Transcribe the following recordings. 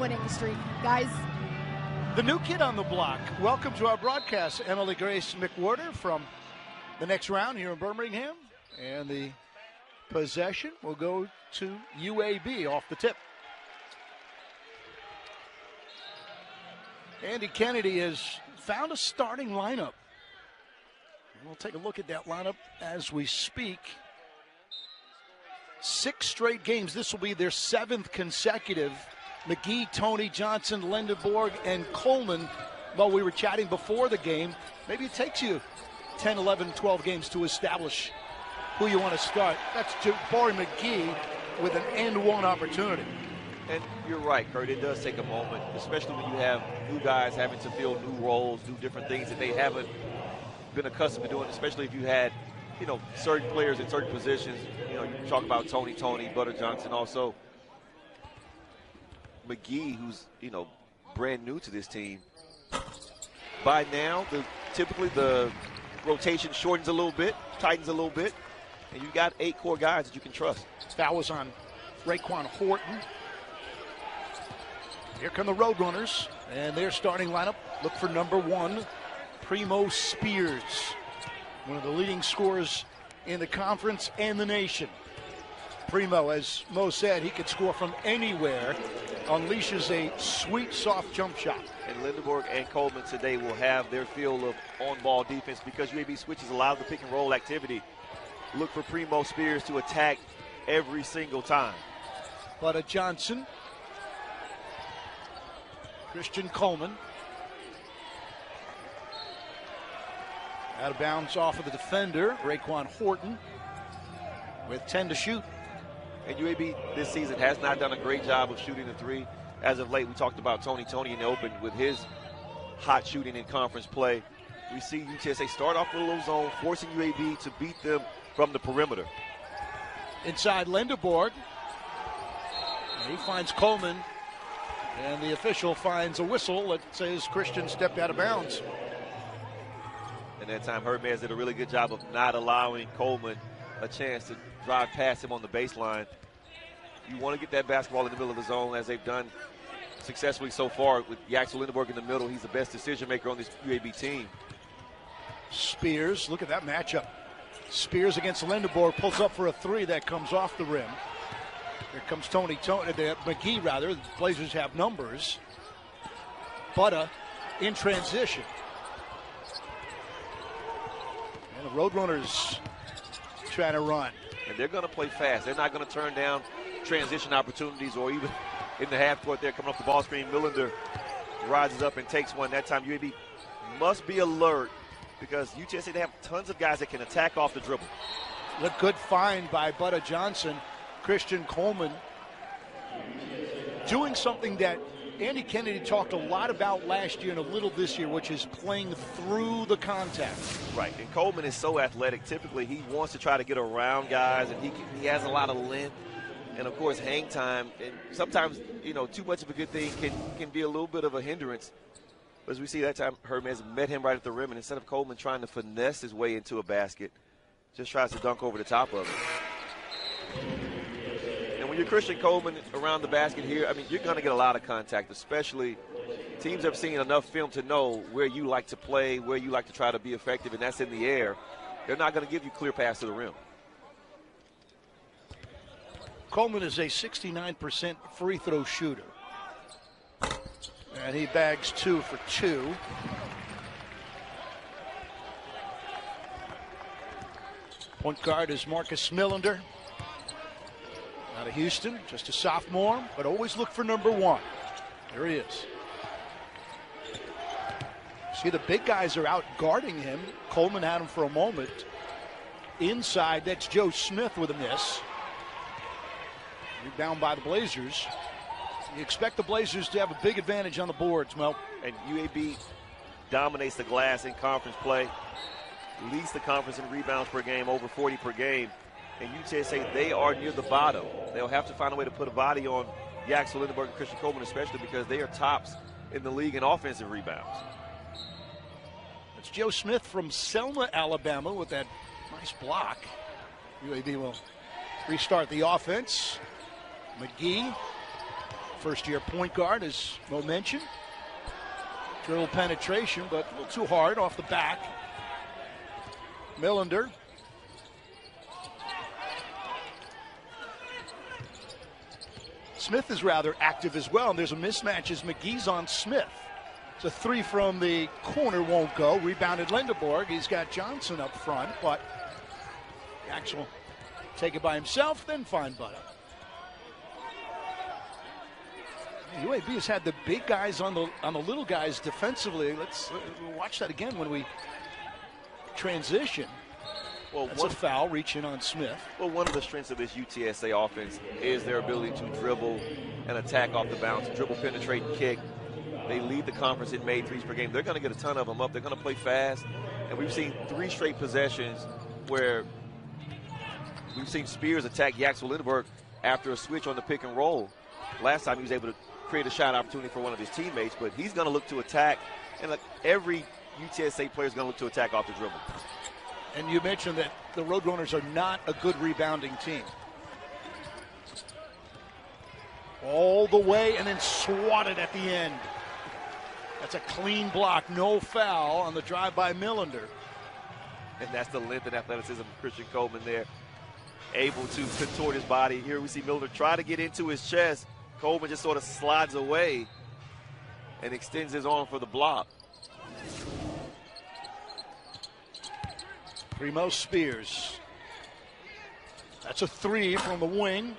winning streak. Guys, the new kid on the block. Welcome to our broadcast, Emily Grace McWhorter from the next round here in Birmingham. And the possession will go to UAB off the tip. Andy Kennedy has found a starting lineup. And we'll take a look at that lineup as we speak. 6 straight games. This will be their 7th consecutive. McGee, Tony, Johnson, Lindenborg, and Coleman. Well, we were chatting before the game. Maybe it takes you 10, 11, 12 games to establish who you want to start. That's Barry McGee with an end-one opportunity. And you're right, Kurt. It does take a moment, especially when you have new guys having to fill new roles, do different things that they haven't been accustomed to doing, especially if you had, certain players in certain positions. You talk about Tony, Butter Johnson, also McGee, who's, brand new to this team. By now, typically the rotation shortens a little bit, tightens a little bit, and you've got 8 core guys that you can trust. Foul was on Raekwon Horton. Here come the Roadrunners, and their starting lineup. Look for number 1, Primo Spears, one of the leading scorers in the conference and the nation. Primo, as Mo said, he could score from anywhere, unleashes a sweet, soft jump shot. And Lindenborg and Coleman today will have their field of on-ball defense because UAB switches a lot of the pick-and-roll activity. Look for Primo Spears to attack every single time. Butter Johnson, Christian Coleman. Out of bounds off of the defender, Raekwon Horton, with 10 to shoot. And UAB this season has not done a great job of shooting the 3. As of late, we talked about Tony in the open with his hot shooting in conference play. We see UTSA start off with a little zone, forcing UAB to beat them from the perimeter. Inside Lindenborg. He finds Coleman, and the official finds a whistle that says Christian stepped out of bounds. And that time, Hermes did a really good job of not allowing Coleman a chance to drive past him on the baseline. You want to get that basketball in the middle of the zone, as they've done successfully so far with Yaxel Lindenborg in the middle. He's the best decision maker on this UAB team. Spears, look at that matchup. Spears against Lindenborg, pulls up for a 3 that comes off the rim. Here comes McGee rather. The Blazers have numbers. Butter in transition. And the Roadrunners trying to run. And they're going to play fast. They're not going to turn down transition opportunities, or even in the half court there coming off the ball screen. Millender rises up and takes one. That time UAB must be alert because UTSA, they have tons of guys that can attack off the dribble. A good find by Butter Johnson. Christian Coleman doing something that Andy Kennedy talked a lot about last year and a little this year, which is playing through the contact. Right, and Coleman is so athletic. Typically, he wants to try to get around guys, and he has a lot of length and, of course, hang time. And sometimes, too much of a good thing can be a little bit of a hindrance. But as we see that time, Hermes met him right at the rim, and instead of Coleman trying to finesse his way into a basket, just tries to dunk over the top of it. And when you're Christian Coleman around the basket here, you're going to get a lot of contact, especially teams have seen enough film to know where you like to play, where you like to try to be effective, and that's in the air. They're not going to give you clear pass to the rim. Coleman is a 69% free throw shooter. And he bags 2 for 2. Point guard is Marcus Millender. Out of Houston, just a sophomore, but always look for number 1. There he is. See, the big guys are out guarding him. Coleman had him for a moment. Inside, that's Joe Smith with a miss. Rebound by the Blazers. You expect the Blazers to have a big advantage on the boards, Mel. And UAB dominates the glass in conference play. Leads the conference in rebounds per game, over 40 per game. And UTSA, they are near the bottom. They'll have to find a way to put a body on Yaxel Lindenborg and Christian Coleman, especially because they are tops in the league in offensive rebounds. It's Joe Smith from Selma, Alabama with that nice block. UAB will restart the offense. McGee First-year point guard, as Mo mentioned. Dribble penetration, but a little too hard off the back. Millender. Smith is rather active as well, and there's a mismatch as McGee's on Smith. It's a three from the corner, won't go. Rebounded Lindeborg. He's got Johnson up front, but the actual take it by himself, then find Butta. UAB has had the big guys on the little guys defensively. Let's watch that again when we transition. Well, that's a foul, reach in on Smith. Well, one of the strengths of this UTSA offense is their ability to dribble and attack off the bounce, dribble, penetrate, and kick. They lead the conference in made threes per game. They're going to get a ton of them up. They're going to play fast. And we've seen 3 straight possessions where we've seen Spears attack Yaxel Lindeborg after a switch on the pick and roll. Last time he was able to create a shot opportunity for one of his teammates, but he's going to look to attack. And like every UTSA player is going to look to attack off the dribble. And you mentioned that the Roadrunners are not a good rebounding team. All the way and then swatted at the end. That's a clean block, no foul on the drive by Millender. And that's the length and athleticism of Christian Coleman there. Able to contort his body. Here we see Millender try to get into his chest. Coleman just sort of slides away and extends his arm for the block. Primo Spears. That's a three from the wing.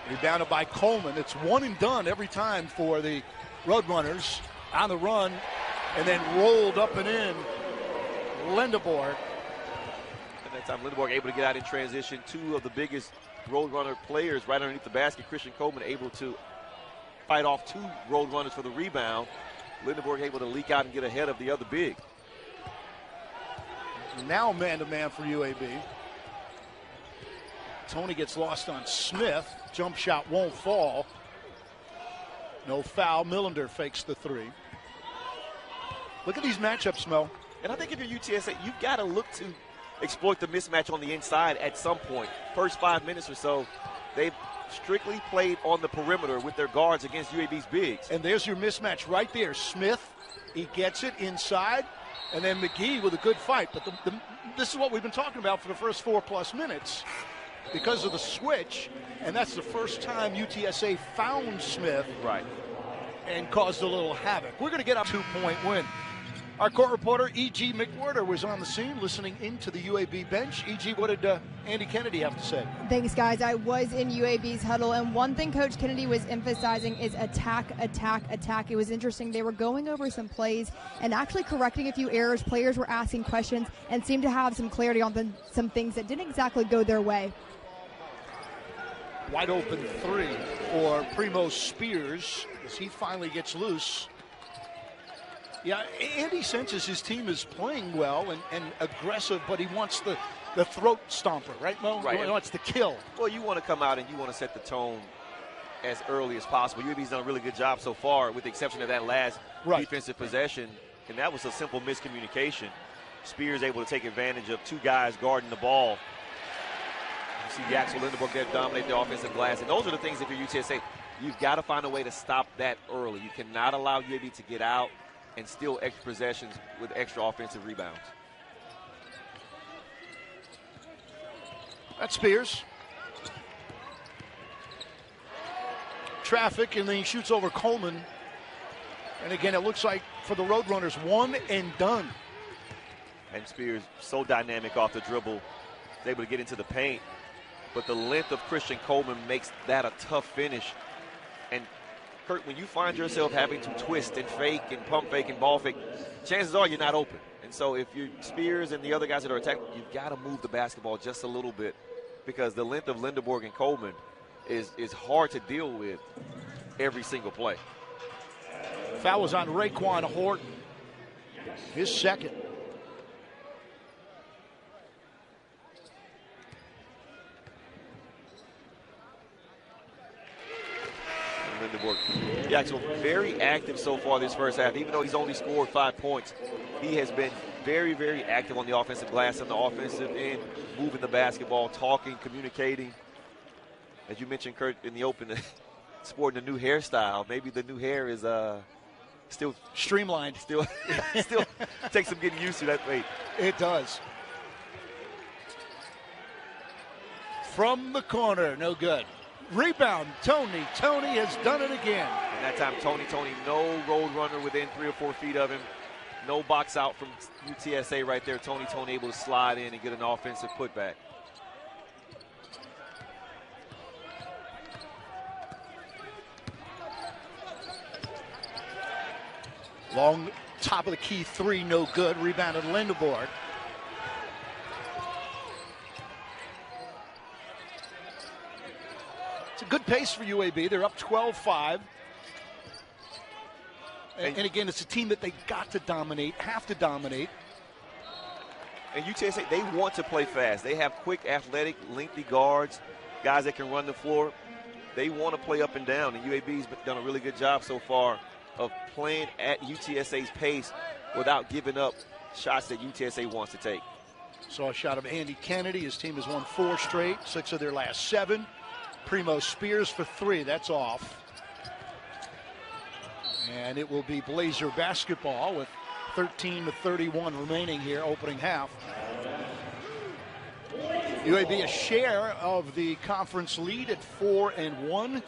Rebounded by Coleman. It's one and done every time for the Roadrunners. On the run and then rolled up and in. Lindeborg. And that time Lindeborg able to get out in transition. 2 of the biggest Roadrunner players right underneath the basket. Christian Coleman able to fight off 2 Roadrunners for the rebound. Lindeborg able to leak out and get ahead of the other big. Now man-to-man for UAB. Tony gets lost on Smith. Jump shot won't fall. No foul. Millender fakes the 3. Look at these matchups, Mel. And I think if you're UTSA, you've got to look to exploit the mismatch on the inside at some point. First 5 minutes or so, they've strictly played on the perimeter with their guards against UAB's bigs. And there's your mismatch right there. Smith, he gets it inside. And then McGee with a good fight. But this is what we've been talking about for the first 4+ minutes because of the switch. And that's the first time UTSA found Smith. Right. And caused a little havoc. We're going to get a 2-point win. Our court reporter, E.G. McWhorter, was on the scene listening into the UAB bench. E.G., what did Andy Kennedy have to say? Thanks, guys. I was in UAB's huddle, and one thing Coach Kennedy was emphasizing is attack, attack, attack. It was interesting. They were going over some plays and actually correcting a few errors. Players were asking questions and seemed to have some clarity on some things that didn't exactly go their way. Wide open 3 for Primo Spears as he finally gets loose. Yeah, Andy senses his team is playing well and aggressive, but he wants the throat stomper, right, Mo? Right. He wants the kill. Well, you want to come out and you want to set the tone as early as possible. UAB's done a really good job so far, with the exception of that last defensive possession, and that was a simple miscommunication. Spears able to take advantage of 2 guys guarding the ball. You see Yaxel Lindeborg there dominate the offensive glass, and those are the things if you're UTSA, you've got to find a way to stop that early. You cannot allow UAB to get out and steal extra possessions with extra offensive rebounds. That's Spears. Traffic, and then he shoots over Coleman. And again, it looks like for the Roadrunners, one and done. And Spears, so dynamic off the dribble, is able to get into the paint. But the length of Christian Coleman makes that a tough finish. And Kurt, when you find yourself having to twist and fake and pump fake and ball fake, chances are you're not open. And so if you're Spears and the other guys that are attacking, you've got to move the basketball just a little bit, because the length of Lindeborg and Coleman is hard to deal with every single play. Foul was on Raekwon Horton, his second. Lindeborg, Yaxel, very active so far this first half. Even though he's only scored 5 points, he has been very, very active on the offensive glass, on the offensive end, moving the basketball, talking, communicating. As you mentioned, Kurt, in the open, sporting a new hairstyle. Maybe the new hair is still streamlined. Still takes some getting used to that. Wait. It does. From the corner, no good. Rebound, Tony. Tony has done it again. And that time, Tony, no road runner within 3 or 4 feet of him. No box out from UTSA right there. Tony able to slide in and get an offensive putback. Long top of the key three, no good. Rebounded Lindeborg. It's a good pace for UAB. They're up 12-5. And again, it's a team that they got to dominate, have to dominate. And UTSA, they want to play fast. They have quick, athletic, lengthy guards, guys that can run the floor. They want to play up and down, and UAB's done a really good job so far of playing at UTSA's pace without giving up shots that UTSA wants to take. Saw a shot of Andy Kennedy. His team has won 4 straight, 6 of their last 7. Primo Spears for 3. That's off. And it will be Blazer basketball with 13-31 remaining here, opening half. UAB a share of the conference lead at 4-1.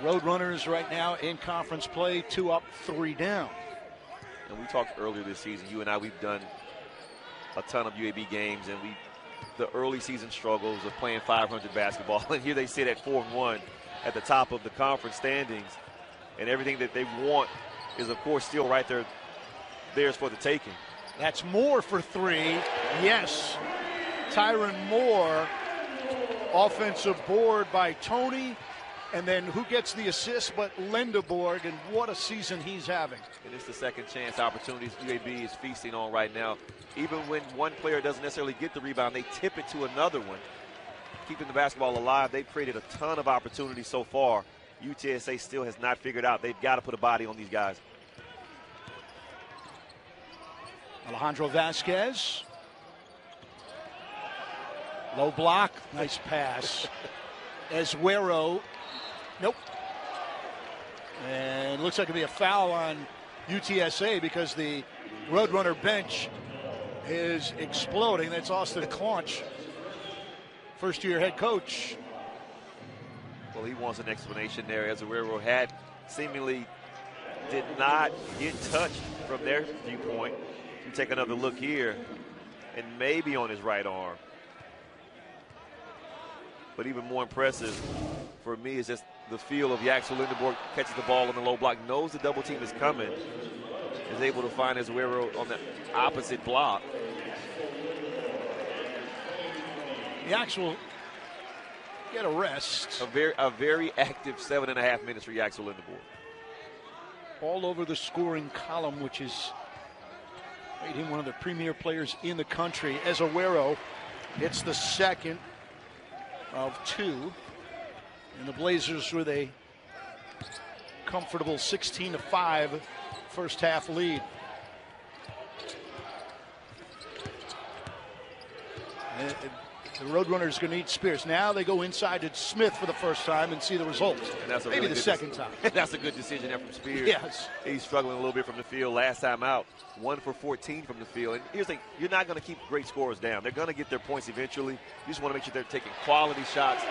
The Roadrunners right now in conference play, 2 up, 3 down. And we talked earlier this season, you and I, we've done a ton of UAB games, and the early season struggles of playing 500 basketball, and here they sit at 4-1 at the top of the conference standings. And everything that they want is, of course, still right there, theirs for the taking. That's Moore for 3. Yes. Tyron Moore, offensive board by Tony. And then who gets the assist but Lindeborg, and what a season he's having. And it's the second chance opportunities UAB is feasting on right now. Even when one player doesn't necessarily get the rebound, they tip it to another one. Keeping the basketball alive, they've created a ton of opportunities so far. UTSA still has not figured out. They've got to put a body on these guys. Alejandro Vasquez. Low block. Nice pass. Ezuero. Nope. And looks like it'll be a foul on UTSA because the Roadrunner bench is exploding. That's Austin Claunch, first-year head coach. Well, he wants an explanation there. Ezuero had seemingly did not get touched from their viewpoint. You take another look here, and maybe on his right arm. But even more impressive for me is just the feel of Yaxel Lindeborg catches the ball on the low block, knows the double team is coming, is able to find Ezuero on the opposite block. Yaxel get a rest. A very active 7.5 minutes for Yaxel Lindeborg. All over the scoring column, which is made him one of the premier players in the country. Ezuero hits the second of 2. And the Blazers with a comfortable 16-5 first half lead. And the Roadrunners going to need Spears. Now they go inside to Smith for the first time and see the results. And that's maybe really the second time. That's a good decision there from Spears. Yes. He's struggling a little bit from the field. Last time out, 1 for 14 from the field. And here's the thing, you're not going to keep great scorers down. They're going to get their points eventually. You just want to make sure they're taking quality shots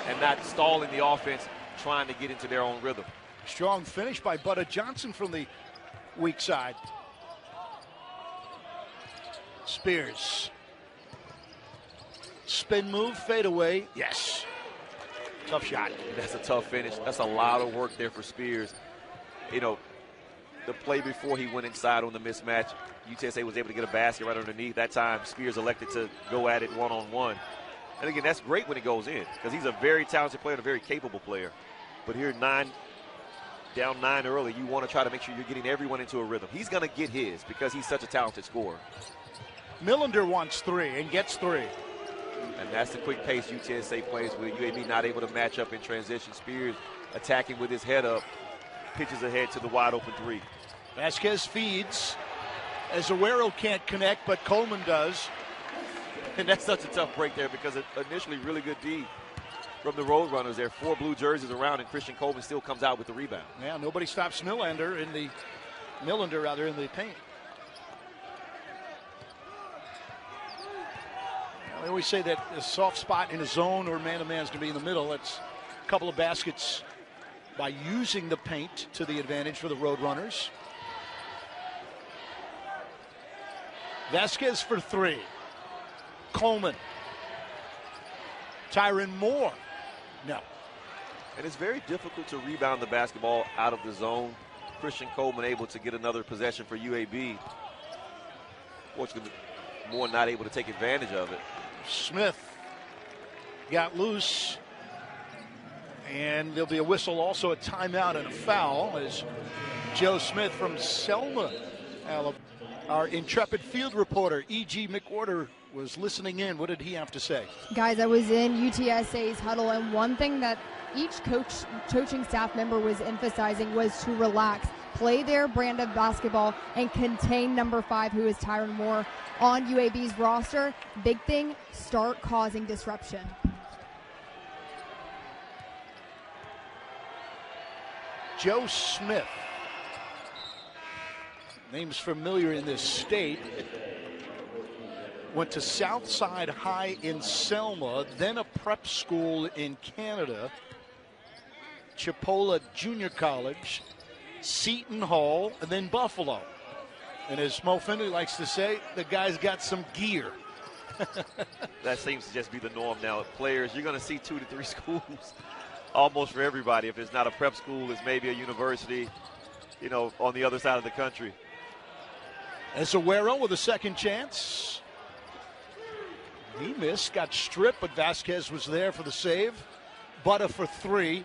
and not stalling the offense, trying to get into their own rhythm. Strong finish by Butta Johnson from the weak side. Spears. Spin move, fade away. Yes. Tough shot. That's a tough finish. That's a lot of work there for Spears. You know, the play before he went inside on the mismatch, UTSA was able to get a basket right underneath. That time, Spears elected to go at it one-on-one. And again, that's great when it goes in because he's a very talented player and a very capable player. But here, down 9 early, you want to try to make sure you're getting everyone into a rhythm. He's going to get his because he's such a talented scorer. Millender wants 3 and gets 3. And that's the quick pace UTSA plays with. UAB not able to match up in transition. Spears attacking with his head up, pitches ahead to the wide open 3. Vasquez feeds. Ezuero can't connect, but Coleman does. And that's such a tough break there because initially really good D. from the Roadrunners. There are 4 blue jerseys around, and Christian Coleman still comes out with the rebound. Yeah, nobody stops Millender in the paint. I always say that a soft spot in a zone or man-to-man is going to be in the middle. It's a couple of baskets by using the paint to the advantage for the Roadrunners. Vasquez for 3. Coleman. Tyron Moore. No. And it's very difficult to rebound the basketball out of the zone. Christian Coleman able to get another possession for UAB. Fortunately, Moore not able to take advantage of it. Smith got loose, and there'll be a whistle, also a timeout and a foul as Joe Smith from Selma, Alabama. Our intrepid field reporter, E.G. McWhorter, was listening in. What did he have to say? Guys, I was in UTSA's huddle, and one thing that each coaching staff member was emphasizing was to relax, play their brand of basketball, and contain number 5, who is Tyron Moore, on UAB's roster. Big thing, start causing disruption. Joe Smith. Name's familiar in this state. Went to Southside High in Selma, then a prep school in Canada, Chipola Junior College, Seton Hall, and then Buffalo. And as Mo Finley likes to say, the guy's got some gear. That seems to just be the norm now. Players, you're going to see 2 to 3 schools almost for everybody. If it's not a prep school, it's maybe a university, you know, on the other side of the country. Azuero with a second chance. He missed, got stripped, but Vasquez was there for the save. Butta for 3.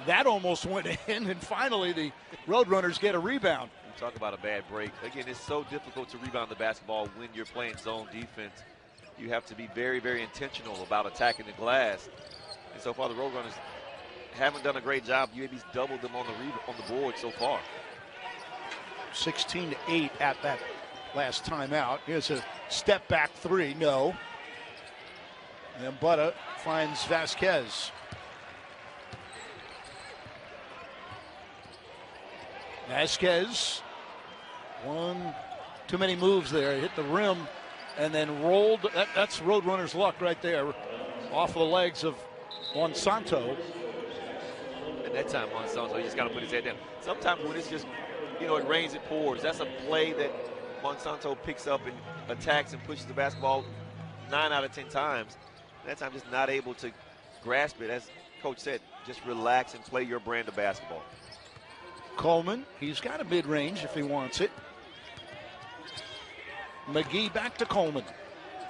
That almost went in, and finally the Roadrunners get a rebound. Talk about a bad break. Again, it's so difficult to rebound the basketball when you're playing zone defense. You have to be very, very intentional about attacking the glass. And so far, the Roadrunners haven't done a great job. UAB's doubled them on the board so far. 16-8 at that last timeout. Here's a step back 3, no. And then Butta finds Vasquez. Vasquez, too many moves there. Hit the rim and then rolled. That's Roadrunners' luck right there. Off the legs of Monsanto. And that time, Monsanto, he just got to put his head down. Sometimes when it's just, you know, it rains, it pours. That's a play that Monsanto picks up and attacks and pushes the basketball 9 out of 10 times. That time, just not able to grasp it. As Coach said, just relax and play your brand of basketball. Coleman, he's got a mid-range if he wants it. McGee back to Coleman.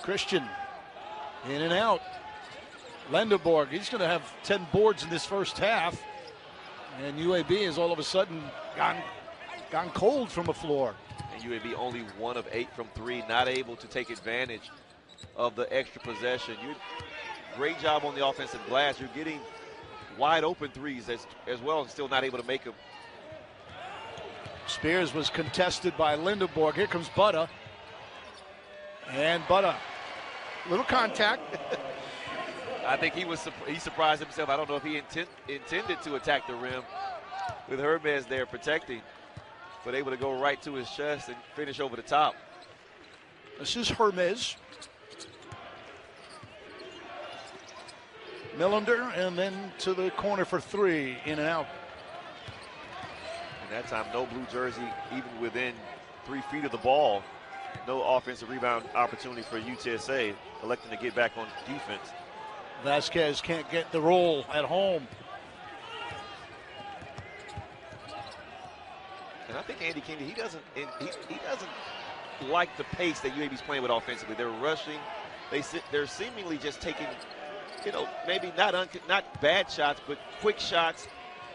Christian in and out. Lendeborg, he's going to have 10 boards in this first half. And UAB has all of a sudden gone cold from the floor. And UAB only 1 of 8 from 3, not able to take advantage of the extra possession. Great job on the offensive glass. You're getting wide open threes as well and still not able to make them. Spears was contested by Lindeborg. Here comes Butta. And Butta, little contact. I think he surprised himself. I don't know if he intended to attack the rim with Hermes there protecting, but able to go right to his chest and finish over the top. This is Hermes. Millender, and then to the corner for 3, in and out. And that time, no blue jersey, even within 3 feet of the ball. No offensive rebound opportunity for UTSA, electing to get back on defense. Vasquez can't get the roll at home. And I think Andy Kennedy, he doesn't like the pace that UAB's playing with offensively. They're rushing. They're seemingly just taking, you know, maybe not bad shots, but quick shots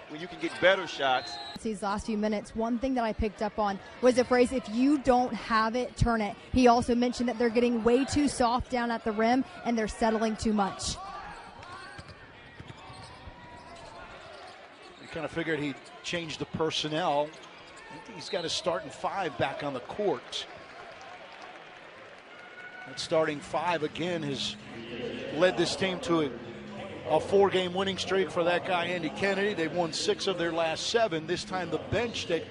when you can get better shots. These last few minutes, one thing that I picked up on was the phrase, if you don't have it, turn it. He also mentioned that they're getting way too soft down at the rim and they're settling too much. We kind of figured he'd change the personnel. I think he's got his starting 5 back on the court. That starting 5 again has led this team to A 4-game winning streak for that guy, Andy Kennedy. They've won 6 of their last 7. This time the bench that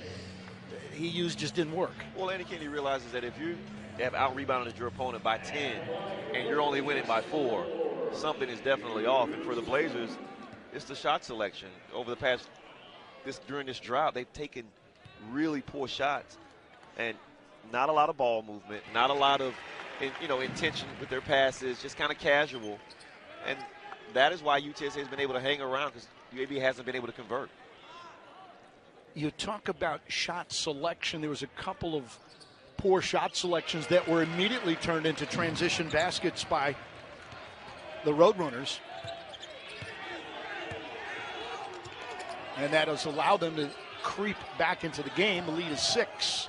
he used just didn't work. Well, Andy Kennedy realizes that if you have out-rebounded your opponent by 10 and you're only winning by 4, something is definitely off. And for the Blazers, it's the shot selection. Over the past, during this drought, they've taken really poor shots and not a lot of ball movement, not a lot of intention with their passes, just kind of casual. And that is why UTSA has been able to hang around, because UAB hasn't been able to convert. You talk about shot selection. There was a couple of poor shot selections that were immediately turned into transition baskets by the Roadrunners. And that has allowed them to creep back into the game. The lead is 6.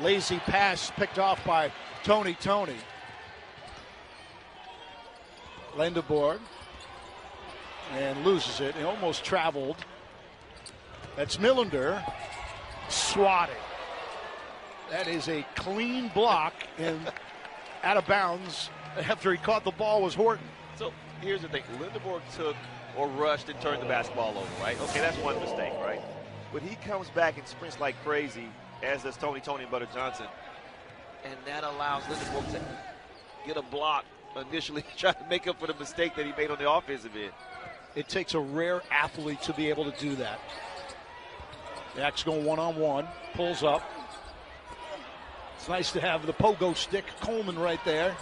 Lazy pass picked off by Tony. Lendeborg, and loses it. He almost traveled. That's Millender swatting. That is a clean block, and out of bounds after he caught the ball was Horton. So here's the thing. Lendeborg took or rushed and turned the basketball over, right? Okay, that's one mistake, right? But he comes back and sprints like crazy, as does Tony and Butter Johnson. And that allows Lendeborg to get a block initially, trying to make up for the mistake that he made on the offensive end. It takes a rare athlete to be able to do that. Yak's going one-on-one, pulls up. It's nice to have the pogo stick, Coleman right there.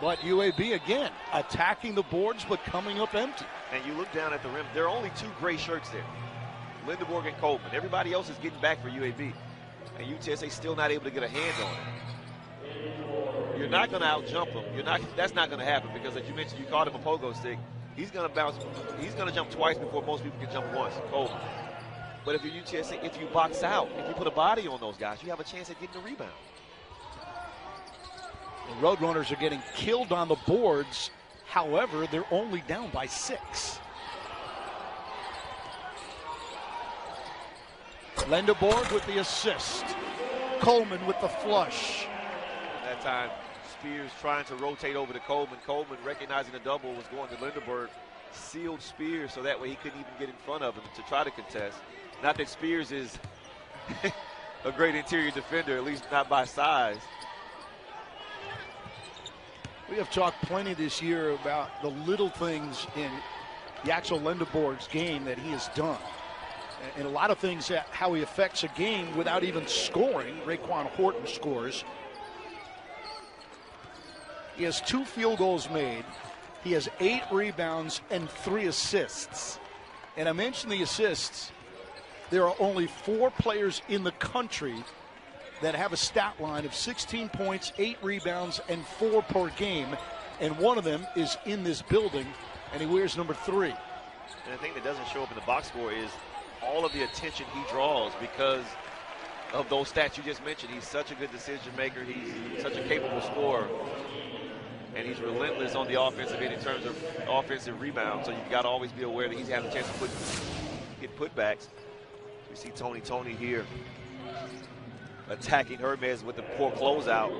But UAB, again, attacking the boards but coming up empty. And you look down at the rim, there are only 2 gray shirts there, Lendeborg and Coleman. Everybody else is getting back for UAB. And UTSA still not able to get a hand on it. You're not going to out-jump him. That's not going to happen, because as you mentioned, you called him a pogo stick. He's going to bounce. He's going to jump twice before most people can jump once, Coleman. But if you're UTSA, if you box out, if you put a body on those guys, you have a chance at getting a rebound. The Roadrunners are getting killed on the boards. However, they're only down by 6. Lendeborg with the assist. Coleman with the flush. That time, Spears trying to rotate over to Coleman. Coleman, recognizing the double, was going to Lendeborg, sealed Spears so that way he couldn't even get in front of him to try to contest. Not that Spears is a great interior defender, at least not by size. We have talked plenty this year about the little things in Yaxel Lendeborg's game that he has done. And a lot of things, that how he affects a game without even scoring. Raquan Horton scores. He has 2 field goals made. He has 8 rebounds and 3 assists. And I mentioned the assists. There are only 4 players in the country that have a stat line of 16 points, 8 rebounds, and 4 per game. And one of them is in this building, and he wears number 3. And the thing that doesn't show up in the box score is all of the attention he draws because of those stats you just mentioned. He's such a good decision maker. He's such a capable scorer. And he's relentless on the offensive end in terms of offensive rebounds. So you've got to always be aware that he's having a chance to get putbacks. We see Tony here attacking Hermes with the poor closeout.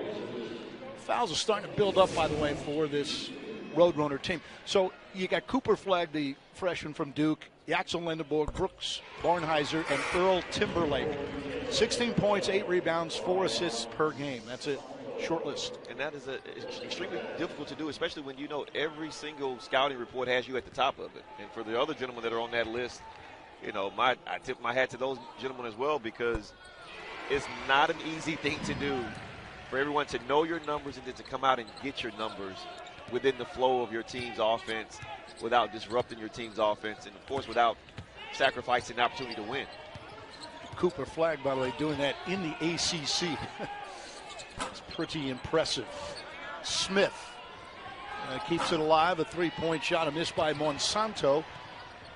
Fouls are starting to build up, by the way, for this Roadrunner team. So you got Cooper Flagg, the freshman from Duke, Yaxel Lendeborg, Brooks Barnheiser, and Earl Timberlake. 16 points, 8 rebounds, 4 assists per game. That's a short list. And that is extremely difficult to do, especially when you know every single scouting report has you at the top of it. And for the other gentlemen that are on that list, I tip my hat to those gentlemen as well, because it's not an easy thing to do for everyone to know your numbers and then to come out and get your numbers within the flow of your team's offense without disrupting your team's offense and, of course, without sacrificing the opportunity to win. Cooper Flagg, by the way, doing that in the ACC. It's pretty impressive. Smith keeps it alive. A 3-point shot, a miss by Monsanto,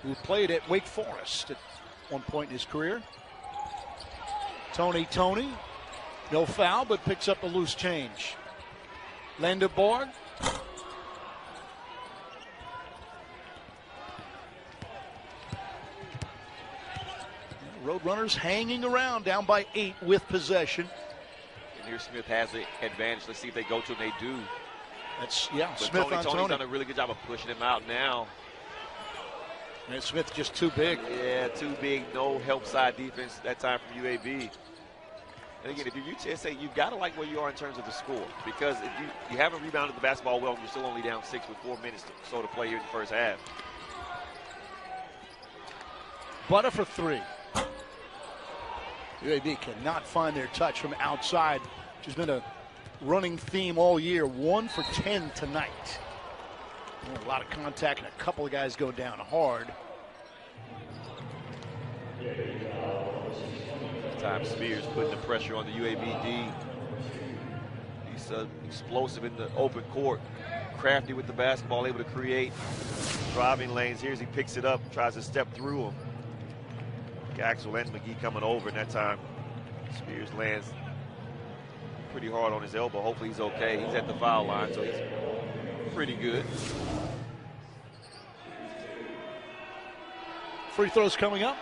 who played at Wake Forest at one point in his career. Tony, no foul, but picks up a loose change. Lendeborg. Roadrunners hanging around, down by 8 with possession. And here Smith has the advantage. Let's see if they go to him. They do. That's, yeah, but Smith on Tony's Tony. done a really good job of pushing him out now. And Smith just too big. Yeah, too big. No help side defense that time from UAB. And again, if you're UTSA, you've got to like where you are in terms of the score, because if you haven't rebounded the basketball well and you're still only down 6 with 4 minutes or so to play here in the first half. Butter for 3. UAB cannot find their touch from outside, which has been a running theme all year. 1 for 10 tonight. A lot of contact and a couple of guys go down hard. This time Spears putting the pressure on the UAB D. He's explosive in the open court. Crafty with the basketball, able to create driving lanes. Here as he picks it up, tries to step through him. Axel and McGee coming over, and that time Spears lands pretty hard on his elbow. Hopefully he's okay. He's at the foul line, so he's pretty good. Free throws coming up,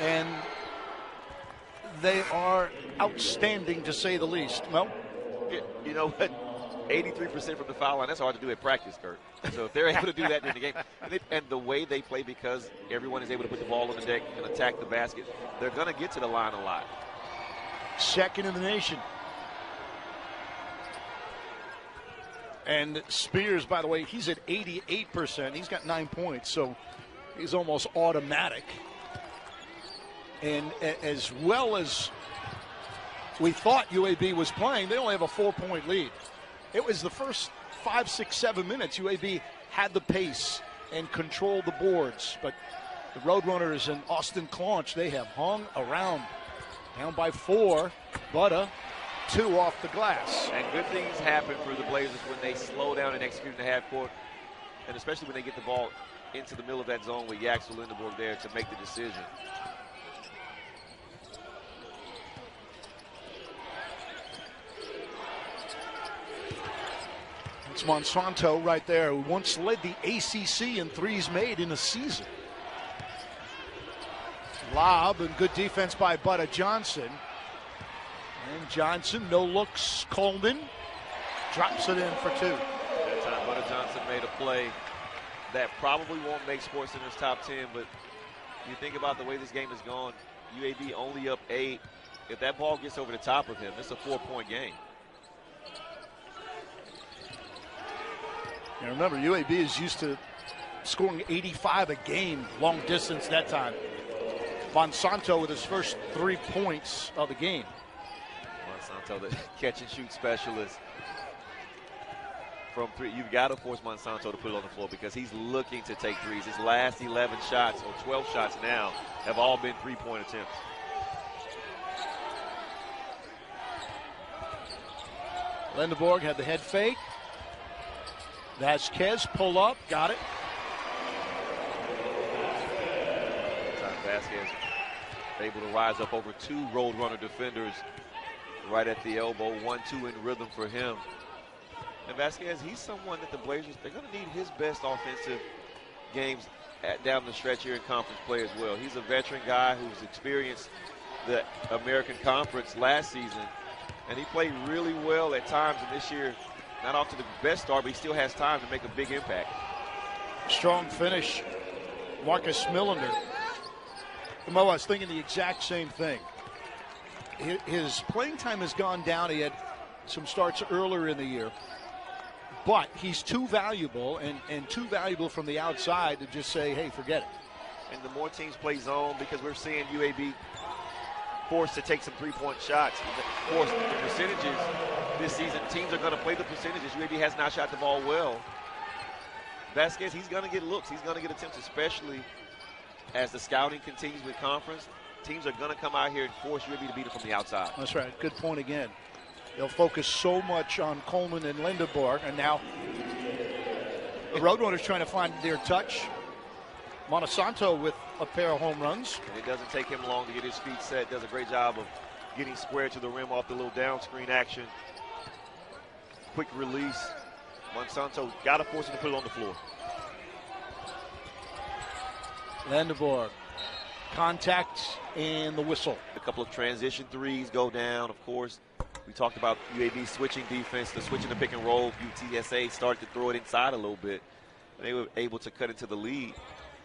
and they are outstanding to say the least. Well, you know what? 83% from the foul line, that's hard to do at practice, Kurt. So if they're able to do that during the game, and the way they play, because everyone is able to put the ball on the deck and attack the basket, they're going to get to the line a lot. Second in the nation. And Spears, by the way, he's at 88%. He's got 9 points, so he's almost automatic. And as well as we thought UAB was playing, they only have a 4-point lead. It was the first 5, 6, 7 minutes. UAB had the pace and controlled the boards, but the Roadrunners and Austin Claunch, they have hung around. Down by 4, but 2 off the glass. And good things happen for the Blazers when they slow down and execute in the half court, and especially when they get the ball into the middle of that zone with Yaxel Lindenborg there to make the decision. It's Monsanto right there, who once led the ACC in threes made in a season. Lob and good defense by Butta Johnson. And Johnson, no looks. Coleman drops it in for 2. That time, Butta Johnson made a play that probably won't make SportsCenter's top 10, but you think about the way this game has gone, UAB only up 8. If that ball gets over the top of him, it's a 4-point game. And remember, UAB is used to scoring 85 a game, long distance that time. Monsanto with his first 3 points of the game. Monsanto, the catch and shoot specialist from 3. You've got to force Monsanto to put it on the floor because he's looking to take threes. His last 11 shots, or 12 shots now, have all been 3-point attempts. Lindenborg had the head fake. Vasquez pull up, got it. Vasquez able to rise up over 2 Roadrunner defenders right at the elbow. 1-2 in rhythm for him. And Vasquez, he's someone that the Blazers, they're going to need his best offensive games down the stretch here in conference play as well. He's a veteran guy who's experienced the American Conference last season, and he played really well at times, and this year, not off to the best start, but he still has time to make a big impact. Strong finish. Marcus Millender. Mo, I was thinking the exact same thing. His playing time has gone down. He had some starts earlier in the year. But he's too valuable and too valuable from the outside to just say, hey, forget it. And the more teams play zone, because we're seeing UAB forced to take some 3-point shots. Forced the percentages this season. Teams are going to play the percentages. UAB has not shot the ball well. Vasquez, he's going to get looks. He's going to get attempts, especially as the scouting continues with conference. Teams are going to come out here and force UAB to beat them from the outside. That's right. Good point again. They'll focus so much on Coleman and Lindenborg, and now the Roadrunners trying to find their touch. Monsanto with a pair of home runs. And it doesn't take him long to get his feet set. Does a great job of getting square to the rim off the little down screen action. Quick release. Monsanto got to force him to put it on the floor. Lindenborg. Contact and the whistle. A couple of transition threes go down, of course. We talked about UAB switching defense, the switching to pick and roll. UTSA started to throw it inside a little bit. They were able to cut into the lead.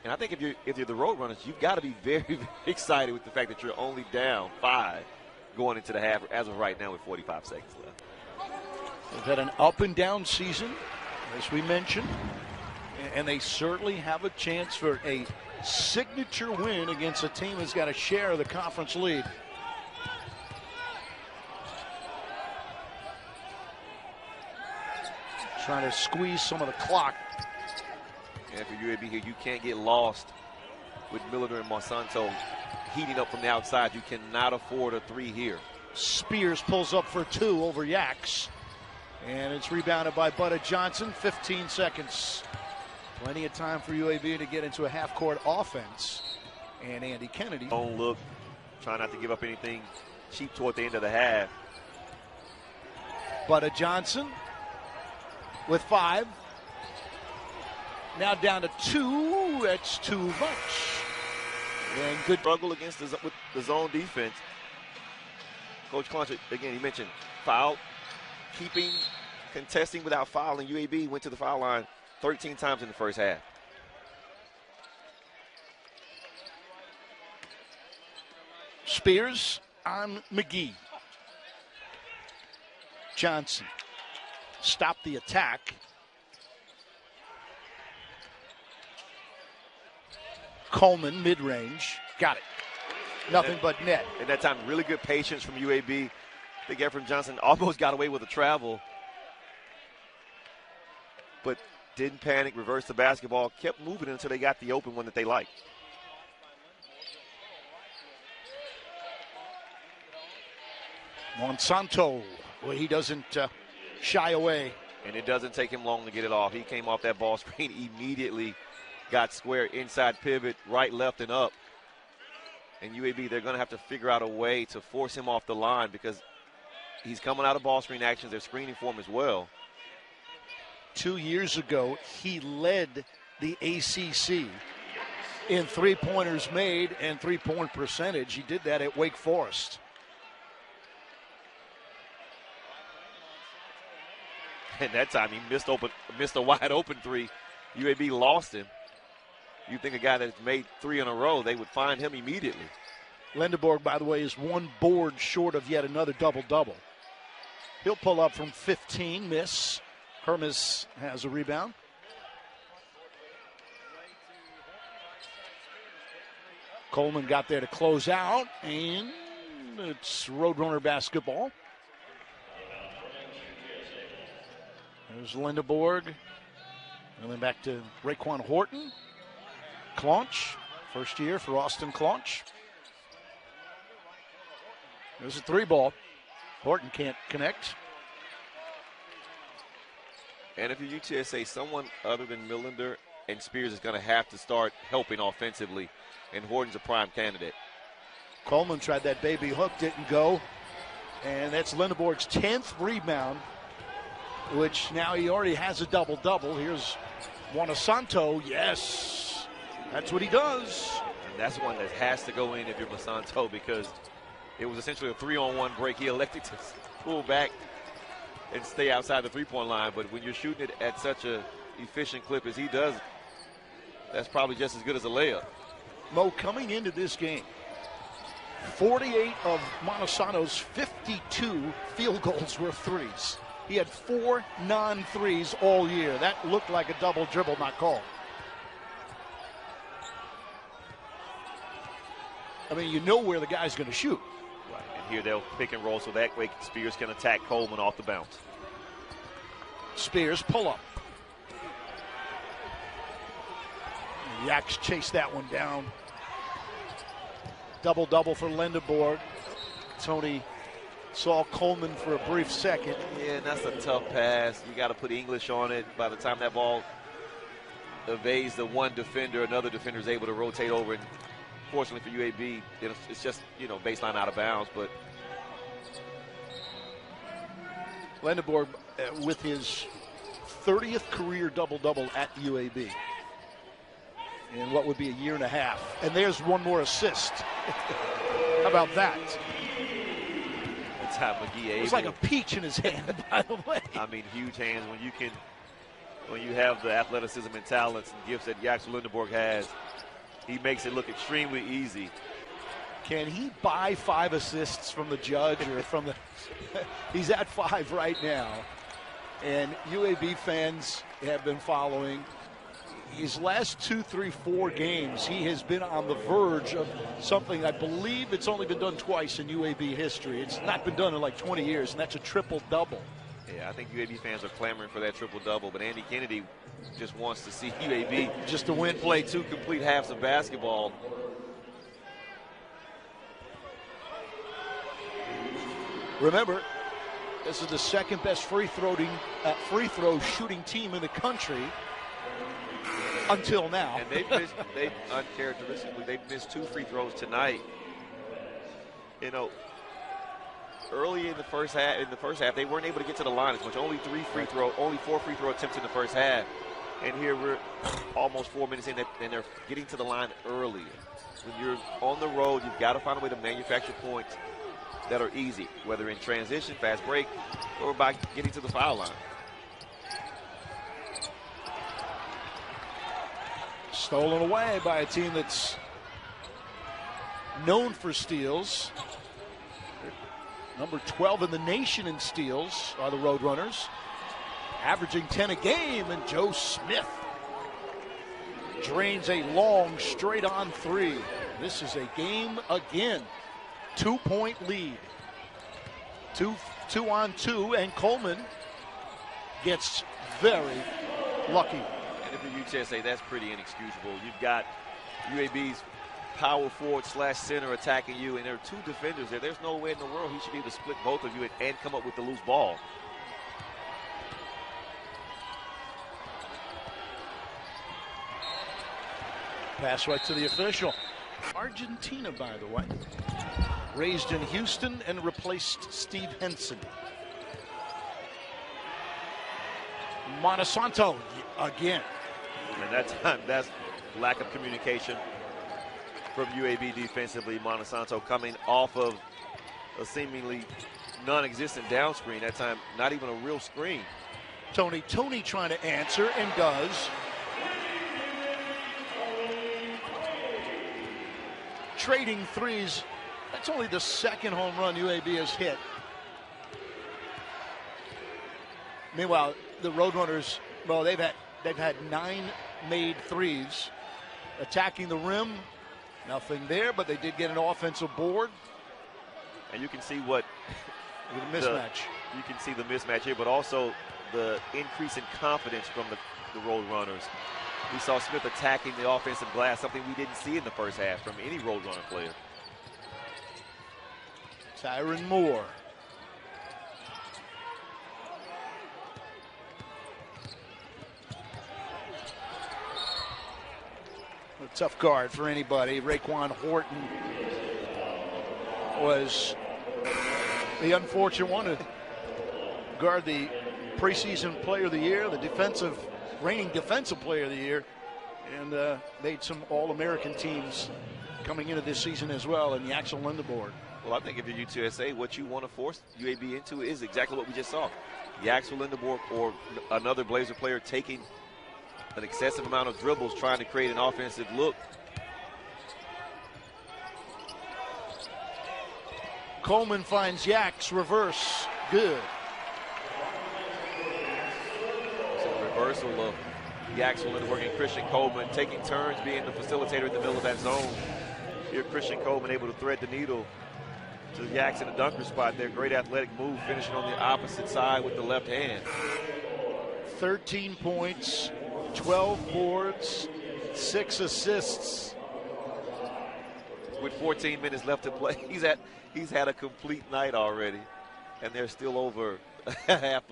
And I think if you're the road runners, you've got to be very, very excited with the fact that you're only down 5 going into the half as of right now with 45 seconds left. They've had an up and down season, as we mentioned, and they certainly have a chance for a signature win against a team that's got a share of the conference lead. Trying to squeeze some of the clock. And for UAB here, you can't get lost with Millender and Monsanto heating up from the outside. You cannot afford a 3 here. Spears pulls up for 2 over Yaks. And it's rebounded by Butta Johnson. 15 seconds. Plenty of time for UAB to get into a half-court offense. And Andy Kennedy. Don't look, try not to give up anything cheap toward the end of the half. Butta Johnson with 5. Now down to 2. That's too much. And good struggle against with the zone defense. Coach Clunch, again, he mentioned foul, contesting without fouling. UAB went to the foul line 13 times in the first half. Spears on McGee. Johnson stopped the attack. Coleman, mid-range, got it. Nothing but net. At that time, really good patience from UAB. I think Ephraim Johnson almost got away with a travel, but didn't panic, reversed the basketball, kept moving until they got the open one that they liked. Monsanto, well, he doesn't shy away. And it doesn't take him long to get it off. He came off that ball screen immediately, got square inside pivot, right, left, and up. And UAB, they're going to have to figure out a way to force him off the line because he's coming out of ball screen actions. They're screening for him as well. 2 years ago, he led the ACC in three-pointers made and three-point percentage. He did that at Wake Forest. And that time he missed a wide open 3. UAB lost him. You think a guy that's made 3 in a row, they would find him immediately. Lindeborg, by the way, is 1 board short of yet another double-double. He'll pull up from 15, miss. Hermes has a rebound. Coleman got there to close out, and it's Roadrunner basketball. There's Lindeborg. And then back to Raekwon Horton. Claunch, first year for Austin Claunch. There's a 3-ball. Horton can't connect. And if you're UTSA, someone other than Millender and Spears is going to have to start helping offensively, and Horton's a prime candidate. Coleman tried that baby hook, didn't go. And that's Lindeborg's 10th rebound, which now he already has a double-double. Here's Monsanto. Yes, that's what he does. And that's one that has to go in if you're Monsanto because it was essentially a 3-on-1 break. He elected to pull back and stay outside the three-point line. But when you're shooting it at such a efficient clip as he does, that's probably just as good as a layup. Mo, coming into this game, 48 of Monsanto's 52 field goals were threes. He had 4 non-threes all year. That looked like a double dribble not called. I mean, you know where the guy's going to shoot. Right, and here they'll pick and roll so that way Spears can attack Coleman off the bounce. Spears pull up. Yaks chased that one down. Double-double for Lindeborg. Tony saw Coleman for a brief second. Yeah, and that's a tough pass. You got to put English on it. By the time that ball evades the one defender, another defender is able to rotate over. And fortunately for UAB, it's just, baseline out of bounds. But Lindeborg with his 30th career double-double at UAB in what would be a year and a half. And there's one more assist. How about that? anytime McGee able. It was like a peach in his hand, by the way. I mean, huge hands when you have the athleticism and talents and gifts that Jackson Lindenborg has. He makes it look extremely easy. Can he buy 5 assists from the judge or from the – he's at 5 right now. And UAB fans have been following. His last 2, 3, 4 games, he has been on the verge of something. I believe it's only been done twice in UAB history. It's not been done in like 20 years, and that's a triple-double. Yeah, I think UAB fans are clamoring for that triple-double, but Andy Kennedy just wants to see UAB just to win, play 2 complete halves of basketball. Remember, this is the second best free throw shooting team in the country until now. And they've uncharacteristically, they've missed 2 free throws tonight. You know, early in the first half, they weren't able to get to the line as much. Only 4 free throw attempts in the first half. And here we're almost 4 minutes in, and they're getting to the line early. When you're on the road, you've got to find a way to manufacture points that are easy, whether in transition, fast break, or by getting to the foul line. Stolen away by a team that's known for steals. Number 12 in the nation in steals are the Roadrunners, averaging 10 a game, and Joe Smith drains a long straight-on 3. This is a game again. 2-point lead. 2 on 2, and Coleman gets very lucky. And if you're UTSA, that's pretty inexcusable. You've got UAB's power forward / center attacking you, and there are 2 defenders there. There's no way in the world he should be able to split both of you and come up with the loose ball. Pass right to the official. Argentina, by the way. Raised in Houston and replaced Steve Henson. Monsanto again. And that time, that's lack of communication from UAB defensively. Monsanto coming off of a seemingly non-existent down screen. That time, not even a real screen. Tony trying to answer, and does. Trading threes. That's only the second home run UAB has hit. Meanwhile, the Roadrunners, well, they've had 9 made threes. Attacking the rim, nothing there, but they did get an offensive board. And you can see what the mismatch. You can see the mismatch here, but also the increase in confidence from the Roadrunners. We saw Smith attacking the offensive glass, something we didn't see in the first half from any Roadrunner player. Tyron Moore. A tough guard for anybody. Raekwon Horton was the unfortunate one to guard the preseason player of the year, the reigning defensive player of the year, and made some All-American teams coming into this season as well in Jackson Lindenborg. Well, I think if you're UTSA, what you want to force UAB into is exactly what we just saw. Jackson Lindenborg or another Blazer player taking an excessive amount of dribbles, trying to create an offensive look. Coleman finds Yaks, reverse, good. So the reversal of Jackson Lindenborg and Christian Coleman taking turns being the facilitator in the middle of that zone. Here Christian Coleman able to thread the needle to Yaks in the dunker spot there. Great athletic move, finishing on the opposite side with the left hand. 13 points, 12 boards, 6 assists. With 14 minutes left to play, he's had a complete night already, and there's still over a half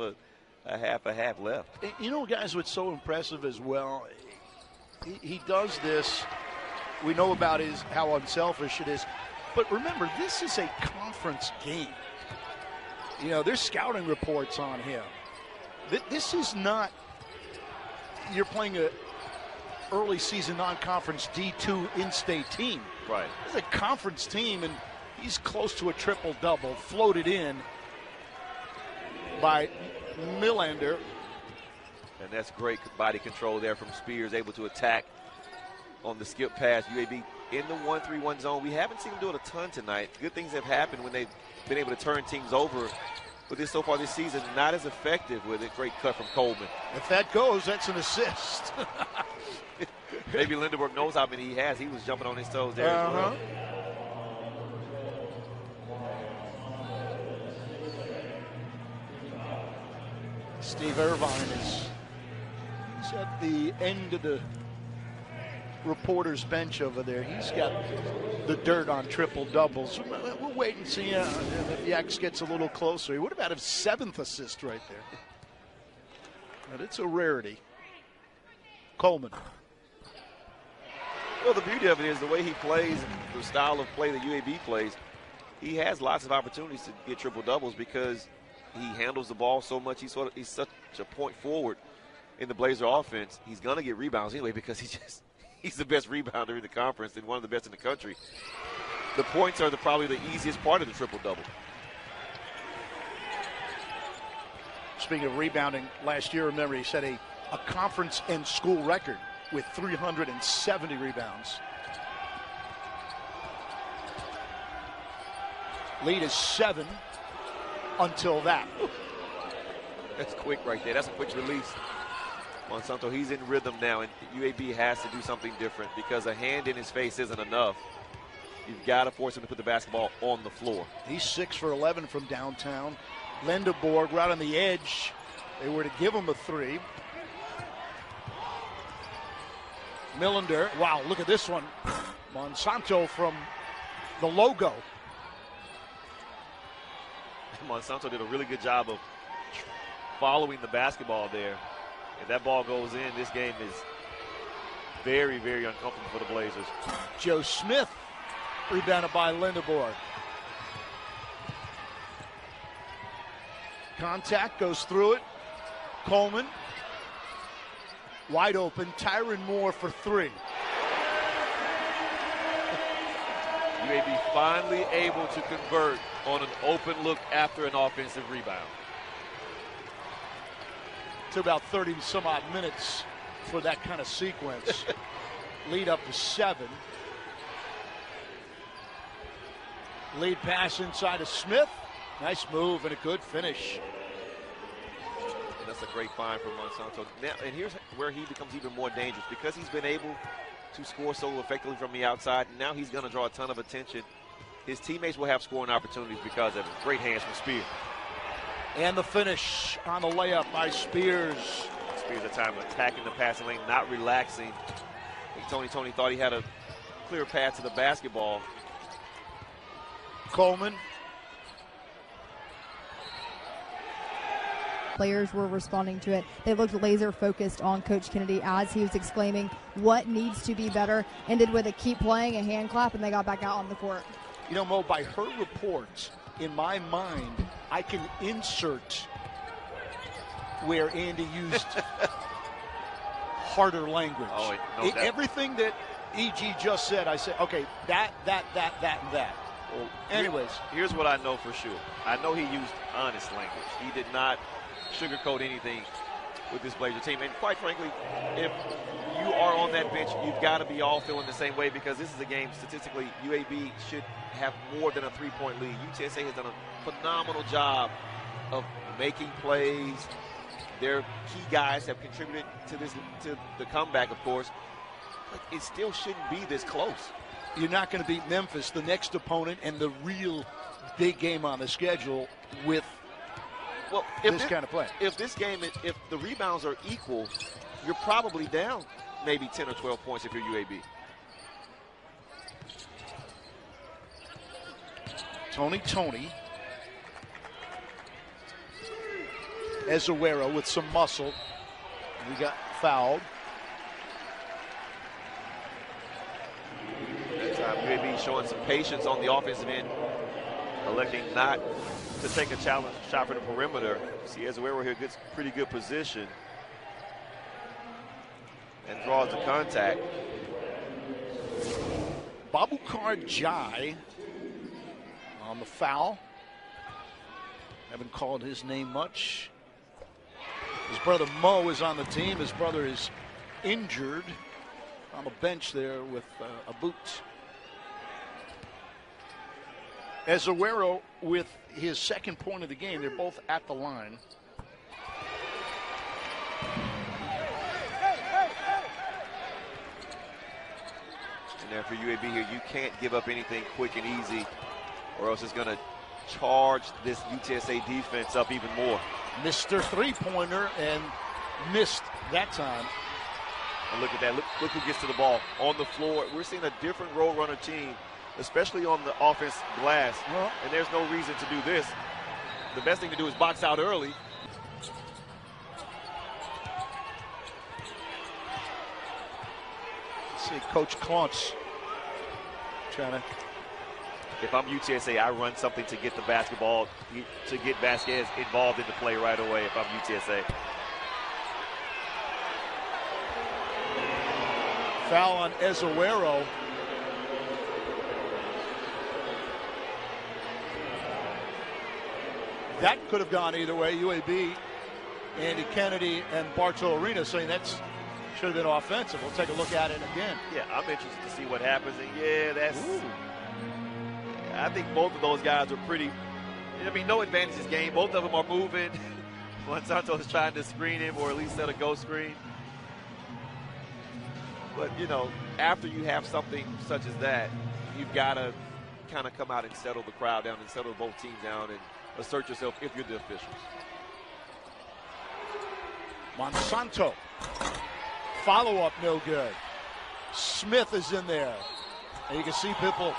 left. You know, guys, what's so impressive as well, he does this. We know about how unselfish it is. But remember, this is a conference game. You know, there's scouting reports on him. This is not, you're playing a early season non-conference D2 in-state team. Right. It's a conference team, and He's close to a triple-double, floated in by Millander. And that's great body control there from Spears, able to attack on the skip pass. UAB in the 1-3-1 zone. We haven't seen them do it a ton tonight. Good things have happened when they've been able to turn teams over. But this so far this season, not as effective with it. Great cut from Coleman. If that goes, that's an assist. Maybe Lindenberg knows how many he has. He was jumping on his toes there as well. Steve Irvine is at the end of the reporter's bench over there. He's got the dirt on triple doubles. We'll wait and see if Yax gets a little closer. What about his 7th assist right there? But it's a rarity. Coleman. Well, the beauty of it is the way he plays, the style of play that UAB plays, he has lots of opportunities to get triple doubles because he handles the ball so much. He's such a point forward in the Blazer offense. He's going to get rebounds anyway because he's the best rebounder in the conference and one of the best in the country. The points are probably the easiest part of the triple-double. Speaking of rebounding, last year, remember, he set a conference and school record with 370 rebounds. Lead is 7 until that. That's quick right there. That's a quick release. Monsanto, he's in rhythm now, and UAB has to do something different because a hand in his face isn't enough. You've got to force him to put the basketball on the floor. He's 6 for 11 from downtown. Lindeborg right on the edge. They were to give him a 3. Millander, wow, look at this one. Monsanto from the logo. Monsanto did a really good job of following the basketball there. If that ball goes in, this game is very, very uncomfortable for the Blazers. Joe Smith rebounded by Lindeborg. Contact goes through it. Coleman wide open. Tyron Moore for 3. UAB finally able to convert on an open look after an offensive rebound. To about 30 some odd minutes for that kind of sequence. Lead up to 7. Lead pass inside of Smith. Nice move and a good finish. And that's a great find from Monsanto. Now, and here's where he becomes even more dangerous because he's been able to score so effectively from the outside. Now he's going to draw a ton of attention. His teammates will have scoring opportunities because of it. Great hands from Spears. And the finish on the layup by Spears. Spears at time attacking the passing lane, not relaxing. I think Tony thought he had a clear path to the basketball. Coleman. Players were responding to it. They looked laser focused on Coach Kennedy as he was exclaiming what needs to be better. Ended with a keep playing, a hand clap, and they got back out on the court. You know, Mo, by her reports, in my mind, I can insert where Andy used harder language. Oh, no doubt. Everything that E.G. just said, I said, okay, that, and that. Well, anyways. Here's what I know for sure. I know he used honest language. He did not sugarcoat anything with this Blazer team. And quite frankly, if you are on that bench, you've got to be all feeling the same way because this is a game, statistically, UAB should have more than a 3-point lead. UTSA has done a phenomenal job of making plays. Their key guys have contributed to the comeback, of course. But it still shouldn't be this close. You're not going to beat Memphis, the next opponent, and the real big game on the schedule with this kind of play. If this game, if the rebounds are equal, you're probably down maybe 10 or 12 points if you're UAB. Tony. Ezewera with some muscle. We got fouled. That time UAB showing some patience on the offensive end, electing not to take a challenge shot for the perimeter. See Ezewera here, pretty good position. And draws the contact. Babukar Jai on the foul. Haven't called his name much. His brother Mo is on the team. His brother is injured on the bench there with a boot. Azuero with his second point of the game. They're both at the line. And then for UAB here, you can't give up anything quick and easy, or else it's going to charge this UTSA defense up even more. Mr. Three-pointer and missed that time. And look at that. Look who gets to the ball on the floor. We're seeing a different road runner team, especially on the offense glass. And there's no reason to do this. The best thing to do is box out early. See Coach Klontz trying to. If I'm UTSA, I run something to get the basketball, to get Vasquez involved in the play right away if I'm UTSA. Foul on Azuero. That could have gone either way. UAB, Andy Kennedy, and Bartow Arena saying that should have been offensive. We'll take a look at it again. Yeah, I'm interested to see what happens. And yeah, that's. Ooh. I think both of those guys are pretty. I mean, no advantage this game. Both of them are moving. Monsanto is trying to screen him, or at least set a go screen. But, you know, after you have something such as that, you've got to kind of come out and settle the crowd down and settle both teams down and assert yourself if you're the officials. Monsanto. Follow-up no good. Smith is in there. And you can see people,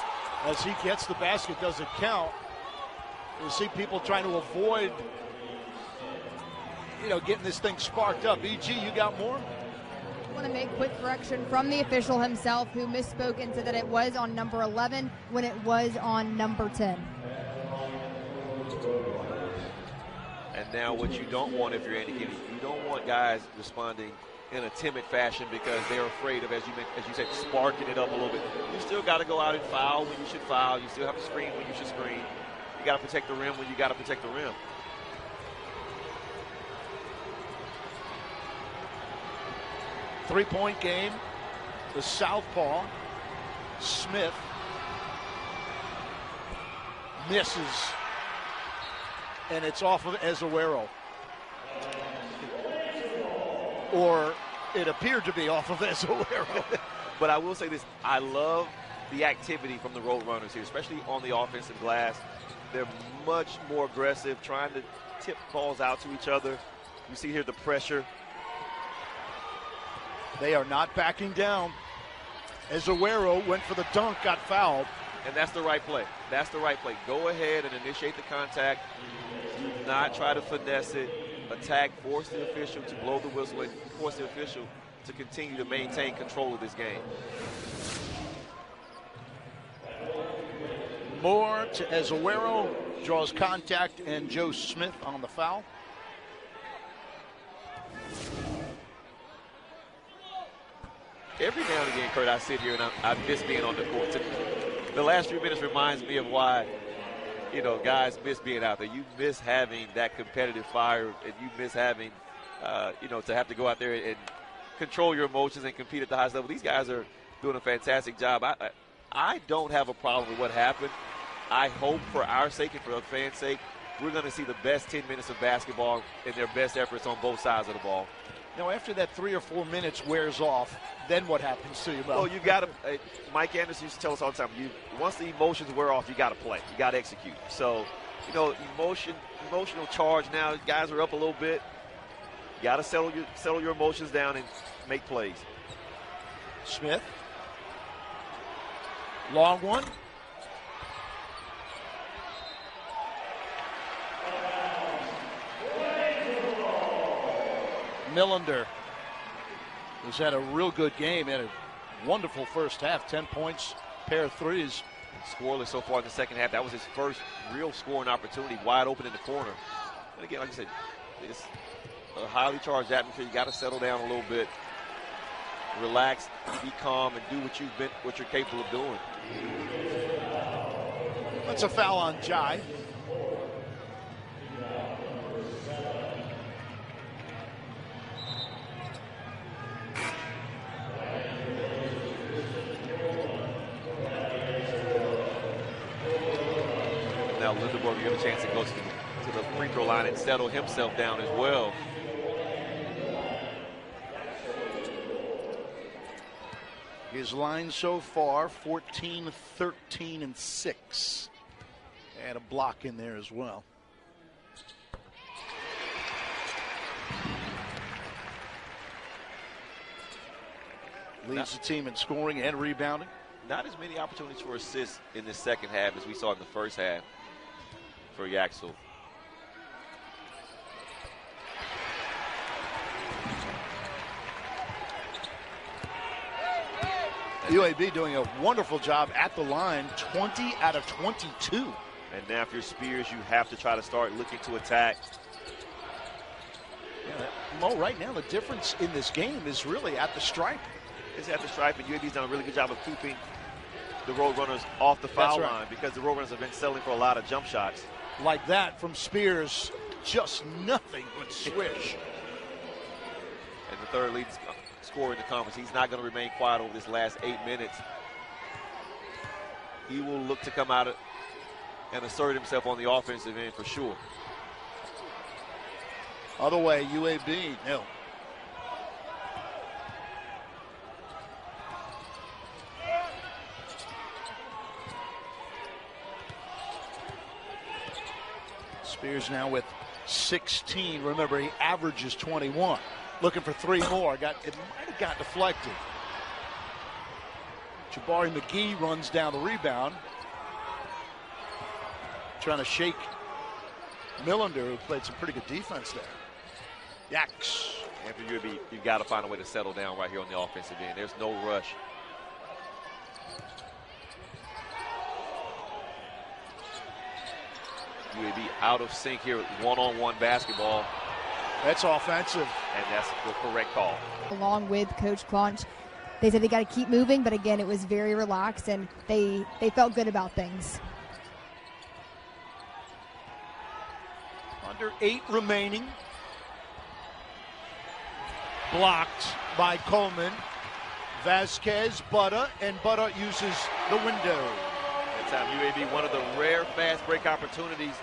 as he gets the basket, doesn't count. You see people trying to avoid, getting this thing sparked up. E.G., you got more? I want to make quick correction from the official himself, who misspoke and said that it was on number 11 when it was on number 10. And now what you don't want if you're Andy Kennedy, you don't want guys responding in a timid fashion because they're afraid of, as you said, sparking it up a little bit. You still got to go out and foul when you should foul. You still have to screen when you should screen. You got to protect the rim when you got to protect the rim. Three-point game. The southpaw, Smith, misses. And it's off of Azuero. Or it appeared to be off of Azuero. But I will say this, I love the activity from the road runners here, especially on the offensive glass. They're much more aggressive, trying to tip balls out to each other. You see here the pressure. They are not backing down. Azuero went for the dunk, got fouled. And that's the right play. That's the right play. Go ahead and initiate the contact. Do not try to finesse it. Attack, force the official to blow the whistle, and force the official to continue to maintain control of this game. Moore to Azuero, draws contact, and Joe Smith on the foul. Every now and again, Kurt, I sit here and I miss being on the court. The last few minutes reminds me of why, guys miss being out there. You miss having that competitive fire, and you miss having, to have to go out there and control your emotions and compete at the highest level. These guys are doing a fantastic job. I don't have a problem with what happened. I hope for our sake and for the fans' sake, we're going to see the best 10 minutes of basketball and their best efforts on both sides of the ball. Now, after that 3 or 4 minutes wears off, then what happens to you, Mo? Well, you got to. Mike Anderson used to tell us all the time. Once the emotions wear off, you got to play. You got to execute. So, emotional charge now. Guys are up a little bit. You got to settle your emotions down and make plays. Smith, long one. Millender has had a real good game, had a wonderful first half, 10 points, pair of threes. Scoreless so far in the second half. That was his first real scoring opportunity, wide open in the corner. And again, like I said, it's a highly charged atmosphere. You got to settle down a little bit, relax, be calm, and do what you're capable of doing. That's a foul on Jai. Now Lindenberg will get a chance to go to the free throw line and settle himself down as well. His line so far, 14, 13, and 6. And a block in there as well. Leads the team in scoring and rebounding. Not as many opportunities for assists in the second half as we saw in the first half for Yaxel. UAB doing a wonderful job at the line, 20 out of 22. And now if you're Spears, you have to try to start looking to attack. Yeah, Mo, right now the difference in this game is really at the stripe. It's at the stripe, and UAB's done a really good job of keeping the Roadrunners off the foul line because the Roadrunners have been selling for a lot of jump shots. Like that from Spears, just nothing but swish. And the third lead scorer in the conference. He's not going to remain quiet over this last 8 minutes. He will look to come out and assert himself on the offensive end for sure. Other way, UAB, nil. Spears now with 16. Remember, he averages 21. Looking for 3 more. It might have got deflected. Jabari McGee runs down the rebound. Trying to shake Millender, who played some pretty good defense there. Yaks. And for UAB, you've got to find a way to settle down right here on the offensive end. There's no rush. UAB out of sync here with one-on-one basketball. That's offensive. And that's the correct call. Along with Coach Claunch, they said they got to keep moving, but again, it was very relaxed, and they felt good about things. Under 8 remaining. Blocked by Coleman. Vasquez, Butta, and Butta uses the window. That time UAB, one of the rare fast break opportunities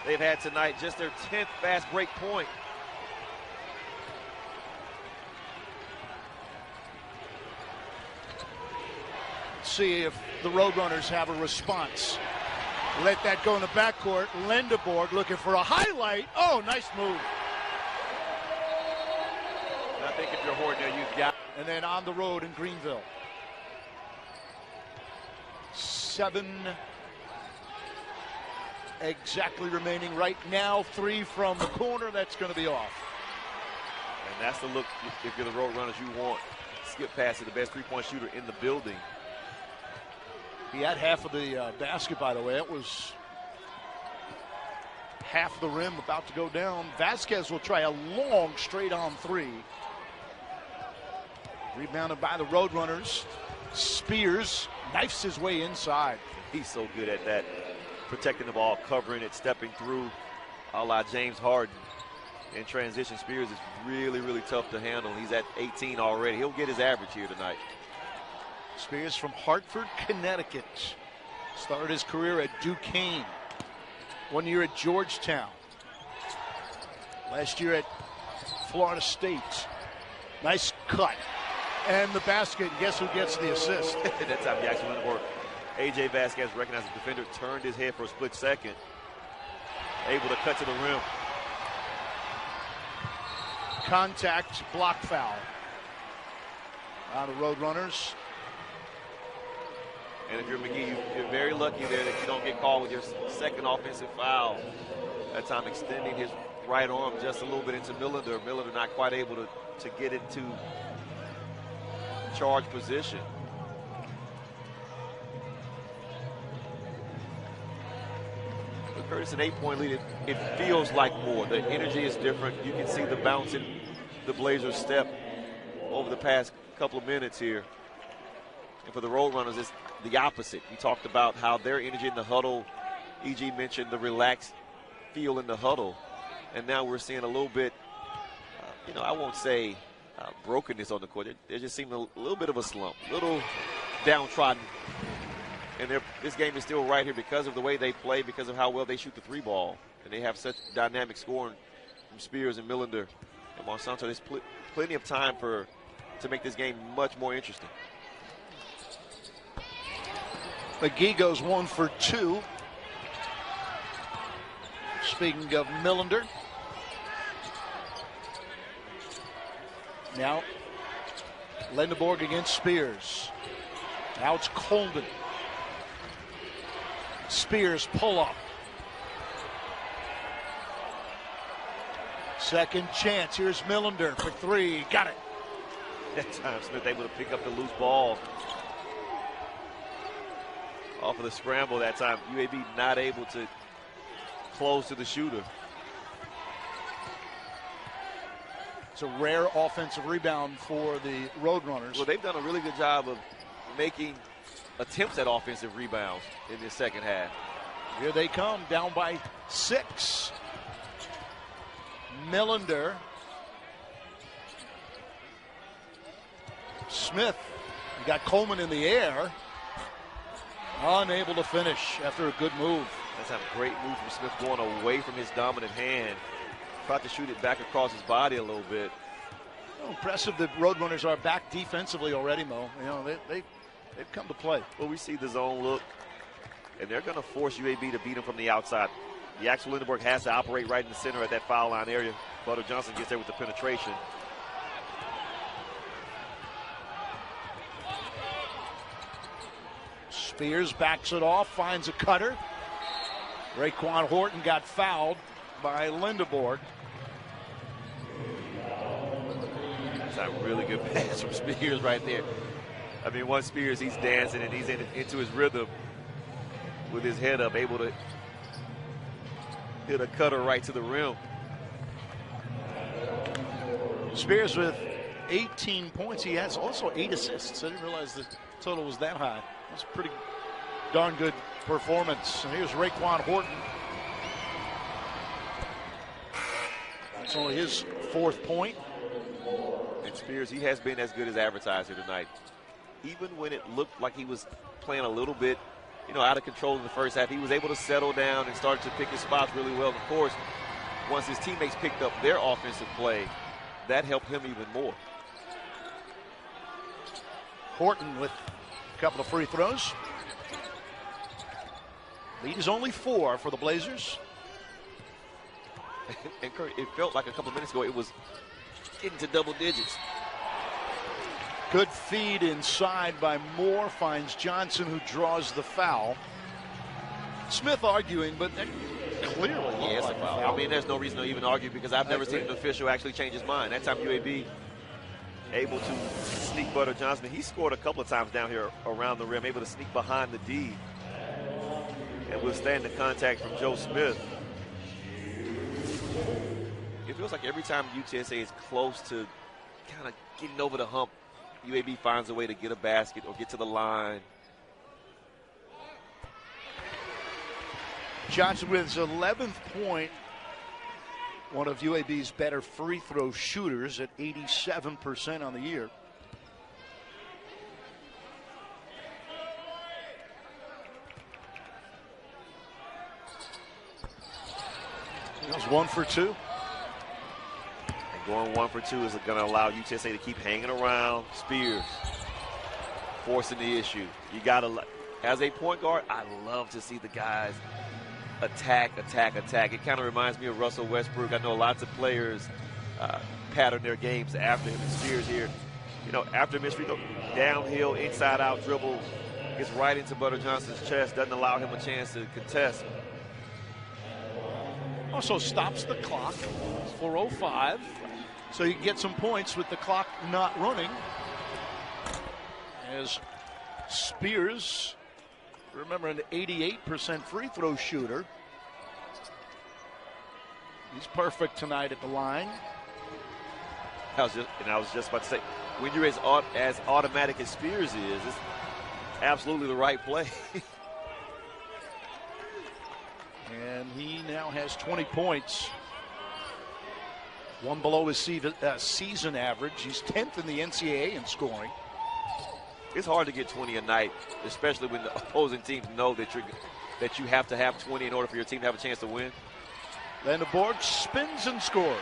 they've had tonight, just their 10th fast break point. See if the Roadrunners have a response. Let that go in the backcourt. Lindenborg looking for a highlight. Oh, nice move. I think if you're Horton, you've got. And then on the road in Greenville. 7 exactly remaining right now. 3 from the corner. That's going to be off. And that's the look if you're the Roadrunners you want. Skip past to the best three-point shooter in the building. He had half of the basket, by the way. It was half of the rim about to go down. Vasquez will try a long straight-on 3. Rebounded by the Roadrunners. Spears knifes his way inside. He's so good at that, protecting the ball, covering it, stepping through, a la James Harden. In transition, Spears is really, really tough to handle. He's at 18 already. He'll get his average here tonight. Spears from Hartford, Connecticut. Started his career at Duquesne. 1 year at Georgetown. Last year at Florida State. Nice cut. And the basket, guess who gets the assist? That time Jackson Lindenberg. A.J. Vasquez recognized the defender, turned his head for a split second. Able to cut to the rim. Contact, block foul. On the Roadrunners. And if you're McGee, you're very lucky there that you don't get called with your second offensive foul. That time extending his right arm just a little bit into Millender. Millender not quite able to get into charge position. But Curtis, an 8-point lead, it feels like more. The energy is different. You can see the bounce in the Blazers' step over the past couple of minutes here. And for the Roadrunners, it's the opposite. We talked about how their energy in the huddle E.G. mentioned the relaxed feel in the huddle, and now we're seeing a little bit, I won't say brokenness on the court. There just seemed a little bit of a slump, a little downtrodden. And this game is still right here because of the way they play, because of how well they shoot the three ball. And they have such dynamic scoring from Spears and Millender and Monsanto. There's plenty of time to make this game much more interesting. McGee goes 1 for 2. Speaking of Millender. Now, Lindenborg against Spears. Now it's Coleman. Spears pull up. Second chance. Here's Millender for 3. Got it. That time Smith able to pick up the loose ball off of the scramble that time. UAB not able to close to the shooter. It's a rare offensive rebound for the Roadrunners. Well, they've done a really good job of making attempts at offensive rebounds in this second half. Here they come, down by 6. Millender. Smith got Coleman in the air. Unable to finish after a good move. That's a great move from Smith, going away from his dominant hand. Tried to shoot it back across his body a little bit. Oh, impressive that Roadrunners are back defensively already, Mo. They've come to play. Well, we see the zone look, and they're going to force UAB to beat them from the outside. The actual Lindenborg has to operate right in the center at that foul line area. Butter Johnson gets there with the penetration. Spears backs it off, finds a cutter. Raekwon Horton got fouled by Lindenborg. That's a really good pass from Spears right there. I mean, once Spears, he's dancing and he's into his rhythm with his head up, able to hit a cutter right to the rim. Spears with 18 points. He has also 8 assists. I didn't realize the total was that high. That's a pretty darn good performance. And here's Raekwon Horton. That's only his 4th point. And Spears, he has been as good as advertised here tonight. Even when it looked like he was playing a little bit, out of control in the first half, he was able to settle down and start to pick his spots really well. And of course, once his teammates picked up their offensive play, that helped him even more. Horton with a couple of free throws. Lead is only 4 for the Blazers. And Kurt, it felt like a couple minutes ago it was into double digits. Good feed inside by Moore, finds Johnson, who draws the foul. Smith arguing, but clearly it's a foul. I mean, there's no reason to even argue because I've never seen an official actually change his mind. That time UAB able to sneak Butter Johnson. He scored a couple of times down here around the rim, able to sneak behind the D and withstand the contact from Joe Smith. It feels like every time UTSA is close to kind of getting over the hump, UAB finds a way to get a basket or get to the line. Johnson with his 11th point, one of UAB's better free throw shooters at 87% on the year. He was 1 for 2. Going 1 for 2 is going to allow UTSA to keep hanging around. Spears forcing the issue. You got to, as a point guard, I love to see the guys attack. It kind of reminds me of Russell Westbrook. I know lots of players pattern their games after him. And Spears here, after missed free throw, downhill, inside out dribble, gets right into Butter Johnson's chest, doesn't allow him a chance to contest. Also stops the clock, 4:05. So you can get some points with the clock not running. As Spears, remember, an 88% free throw shooter. He's perfect tonight at the line. I was just about to say, when you're as automatic as Spears is, it's absolutely the right play. he now has 20 points. One below his season average. He's 10th in the NCAA in scoring. It's hard to get 20 a night, especially when the opposing teams know that you have to have 20 in order for your team to have a chance to win. Vanderborg spins and scores.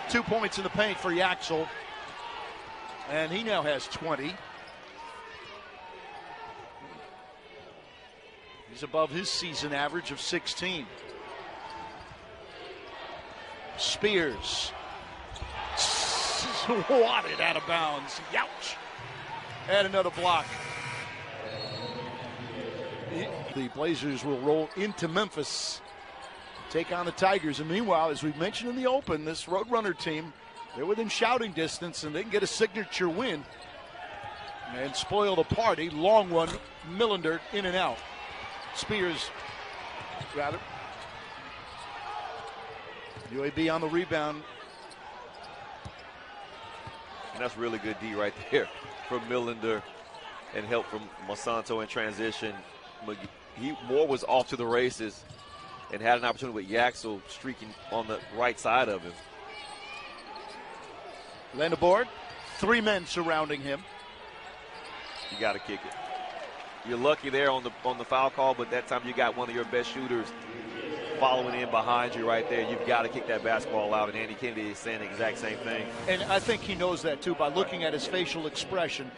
2 points in the paint for Yaxel. And he now has 20. He's above his season average of 16. Spears. Swatted out of bounds. Youch. And another block. The Blazers will roll into Memphis, take on the Tigers. And meanwhile, as we mentioned in the open, this Roadrunner team, they're within shouting distance, and they can get a signature win and spoil the party. Long one, Millender in and out. Spears, rather. UAB on the rebound. And that's really good D right there from Millender, and help from Monsanto in transition. Moore was off to the races and had an opportunity with Yaxel streaking on the right side of him. Vanderborg, 3 men surrounding him. You got to kick it. You're lucky there on the foul call, but that time you got one of your best shooters following in behind you right there. You've got to kick that basketball out, and Andy Kennedy is saying the exact same thing. And I think he knows that, too, by looking at his facial expression.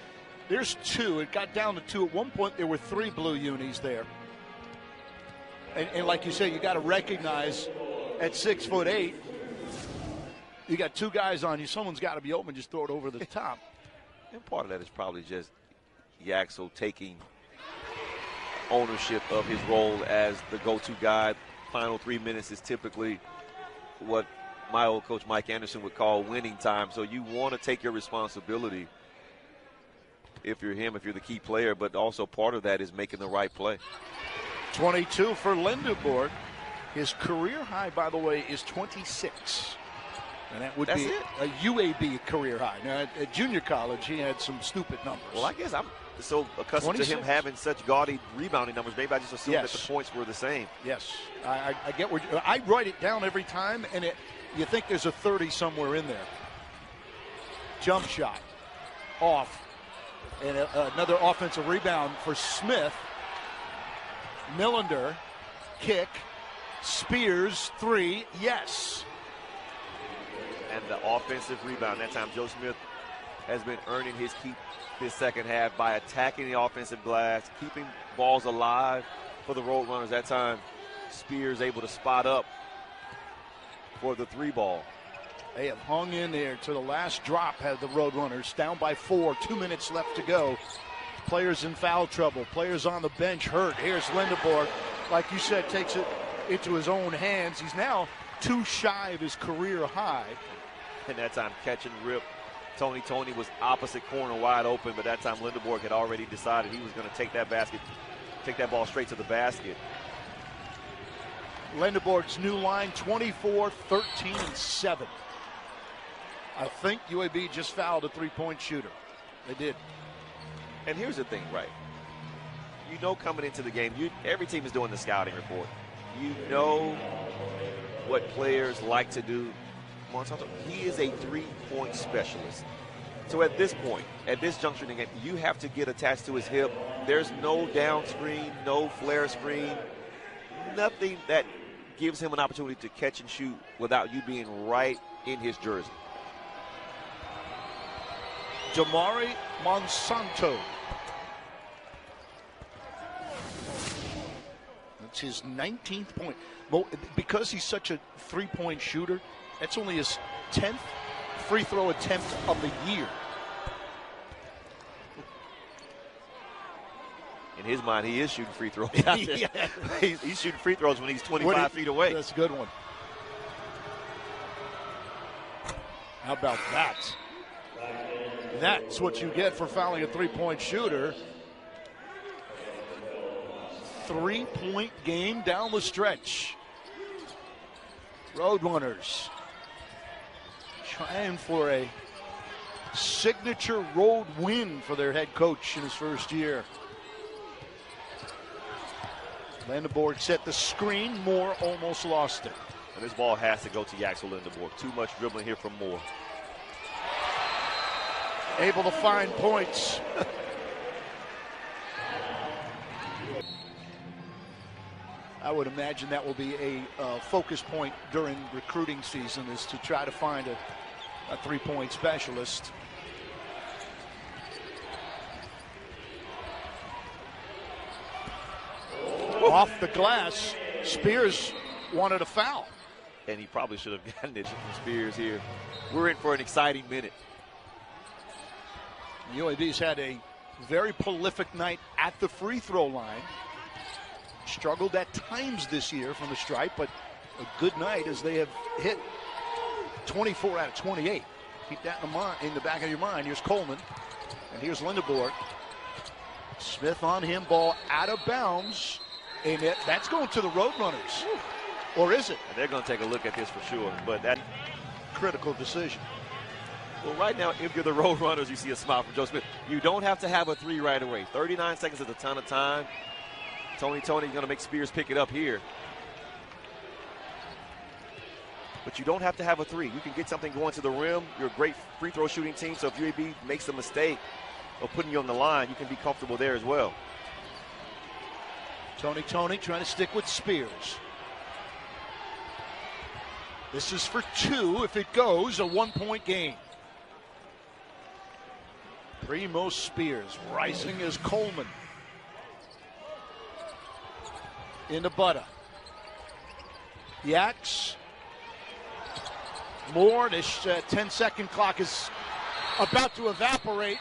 There's 2. It got down to 2. At one point, there were 3 blue unis there. And like you say, you got to recognize at 6'8", you got 2 guys on you. Someone's got to be open. Just throw it over the top. And part of that is probably just Yaxel taking ownership of his role as the go-to guy. Final 3 minutes is typically what my old coach Mike Anderson would call winning time. So you want to take your responsibility if you're him, if you're the key player, but also part of that is making the right play. 22 for Lindenborg. His career high, by the way, is 26. And that would be a UAB career high. Now, at junior college, he had some stupid numbers. Well, I guess I'm so accustomed 26. To him having such gaudy rebounding numbers. Maybe I just assumed that the points were the same. Yes. I get where I write it down every time, and you think there's a 30 somewhere in there. Jump shot. Off. And another offensive rebound for Smith. Millender, kick. Spears, 3, yes. And the offensive rebound. That time Joe Smith has been earning his keep this second half by attacking the offensive glass, keeping balls alive for the Roadrunners. That time Spears able to spot up for the 3 ball. They have hung in there to the last drop, had the Roadrunners down by 4, 2 minutes left to go. Players in foul trouble, players on the bench hurt. Here's Lindenborg, like you said, takes it into his own hands. He's now 2 shy of his career high. And that time catch and rip. Tony was opposite corner wide open, but that time Lindenborg had already decided he was going to take that ball straight to the basket. Lindenborg's new line, 24, 13, and 7. I think UAB just fouled a 3-point shooter. They did. And here's the thing, right? You know, coming into the game, every team is doing the scouting report. You know what players like to do. Monsanto, he is a 3-point specialist. So at this point, at this juncture in the game, you have to get attached to his hip. There's no down screen, no flare screen, nothing that gives him an opportunity to catch and shoot without you being right in his jersey. Jamari Monsanto. That's his 19th point. Well, because he's such a 3-point shooter, that's only his 10th free throw attempt of the year. In his mind, he is shooting free throws. Yeah. He's shooting free throws when he's 25 feet away. That's a good one. How about that? That's what you get for fouling a 3-point shooter. 3-point game down the stretch. Roadrunners trying for a signature road win for their head coach in his first year. Lindenborg set the screen. Moore almost lost it. And this ball has to go to Yaxel Lindenborg. Too much dribbling here from Moore. Able to find points. I would imagine that will be a focus point during recruiting season, is to try to find a three-point specialist. Off the glass, Spears wanted a foul. And he probably should have gotten it from Spears here. We're in for an exciting minute. UAB's had a very prolific night at the free throw line. Struggled at times this year from the stripe, but a good night as they have hit 24 out of 28. Keep that in the back of your mind. Here's Coleman, and here's Lindenborg. Smith on him, ball out of bounds, and that's going to the Roadrunners. Or is it? And they're going to take a look at this for sure, but that critical decision. Well, right now, if you're the Roadrunners, you see a smile from Joe Smith. You don't have to have a three right away. 39 seconds is a ton of time. Tony's going to make Spears pick it up here. But you don't have to have a three. You can get something going to the rim. You're a great free throw shooting team, so if UAB makes a mistake of putting you on the line, you can be comfortable there as well. Tony trying to stick with Spears. This is for two. If it goes, a one-point game. Primo Spears rising as Coleman. Into Butta. Yax. Moore. This 10-second clock is about to evaporate.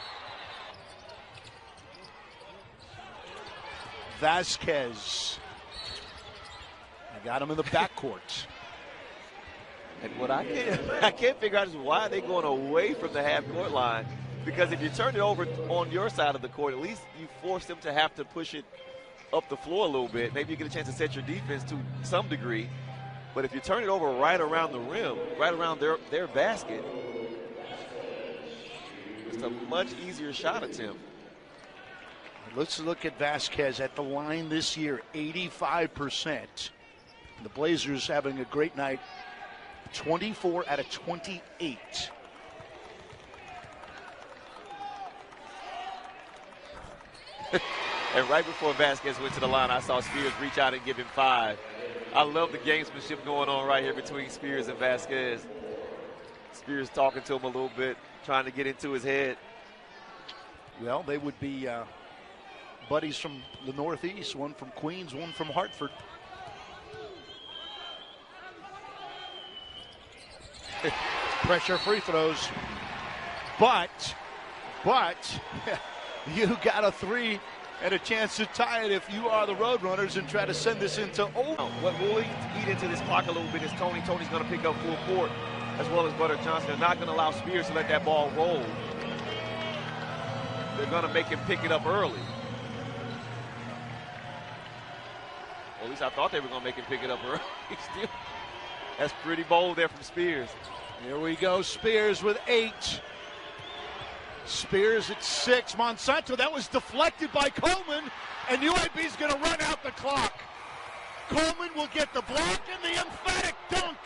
Vasquez. I got him in the backcourt. And what I can't figure out is why are they going away from the half-court line? Because if you turn it over on your side of the court, at least you force them to have to push it up the floor a little bit. Maybe you get a chance to set your defense to some degree. But if you turn it over right around the rim, right around their basket, it's a much easier shot attempt. Let's look at Vasquez at the line this year, 85%. The Blazers having a great night, 24 out of 28. And right before Vasquez went to the line, I saw Spears reach out and give him 5. I love the gamesmanship going on right here between Spears and Vasquez. Spears talking to him a little bit, trying to get into his head. Well, they would be buddies from the Northeast, one from Queens, one from Hartford. Pressure free throws. But you got a three and a chance to tie it if you are the Roadrunners and try to send this into over. What will eat into this clock a little bit is Tony's going to pick up full court, as well as Butter Johnson. They're not going to allow Spears to let that ball roll. They're going to make him pick it up early. Well, at least I thought they were going to make him pick it up early. Still, that's pretty bold there from Spears. Here we go, Spears with 8. Spears at 6. Monsanto, that was deflected by Coleman, and UAB's going to run out the clock. Coleman will get the block and the emphatic dunk.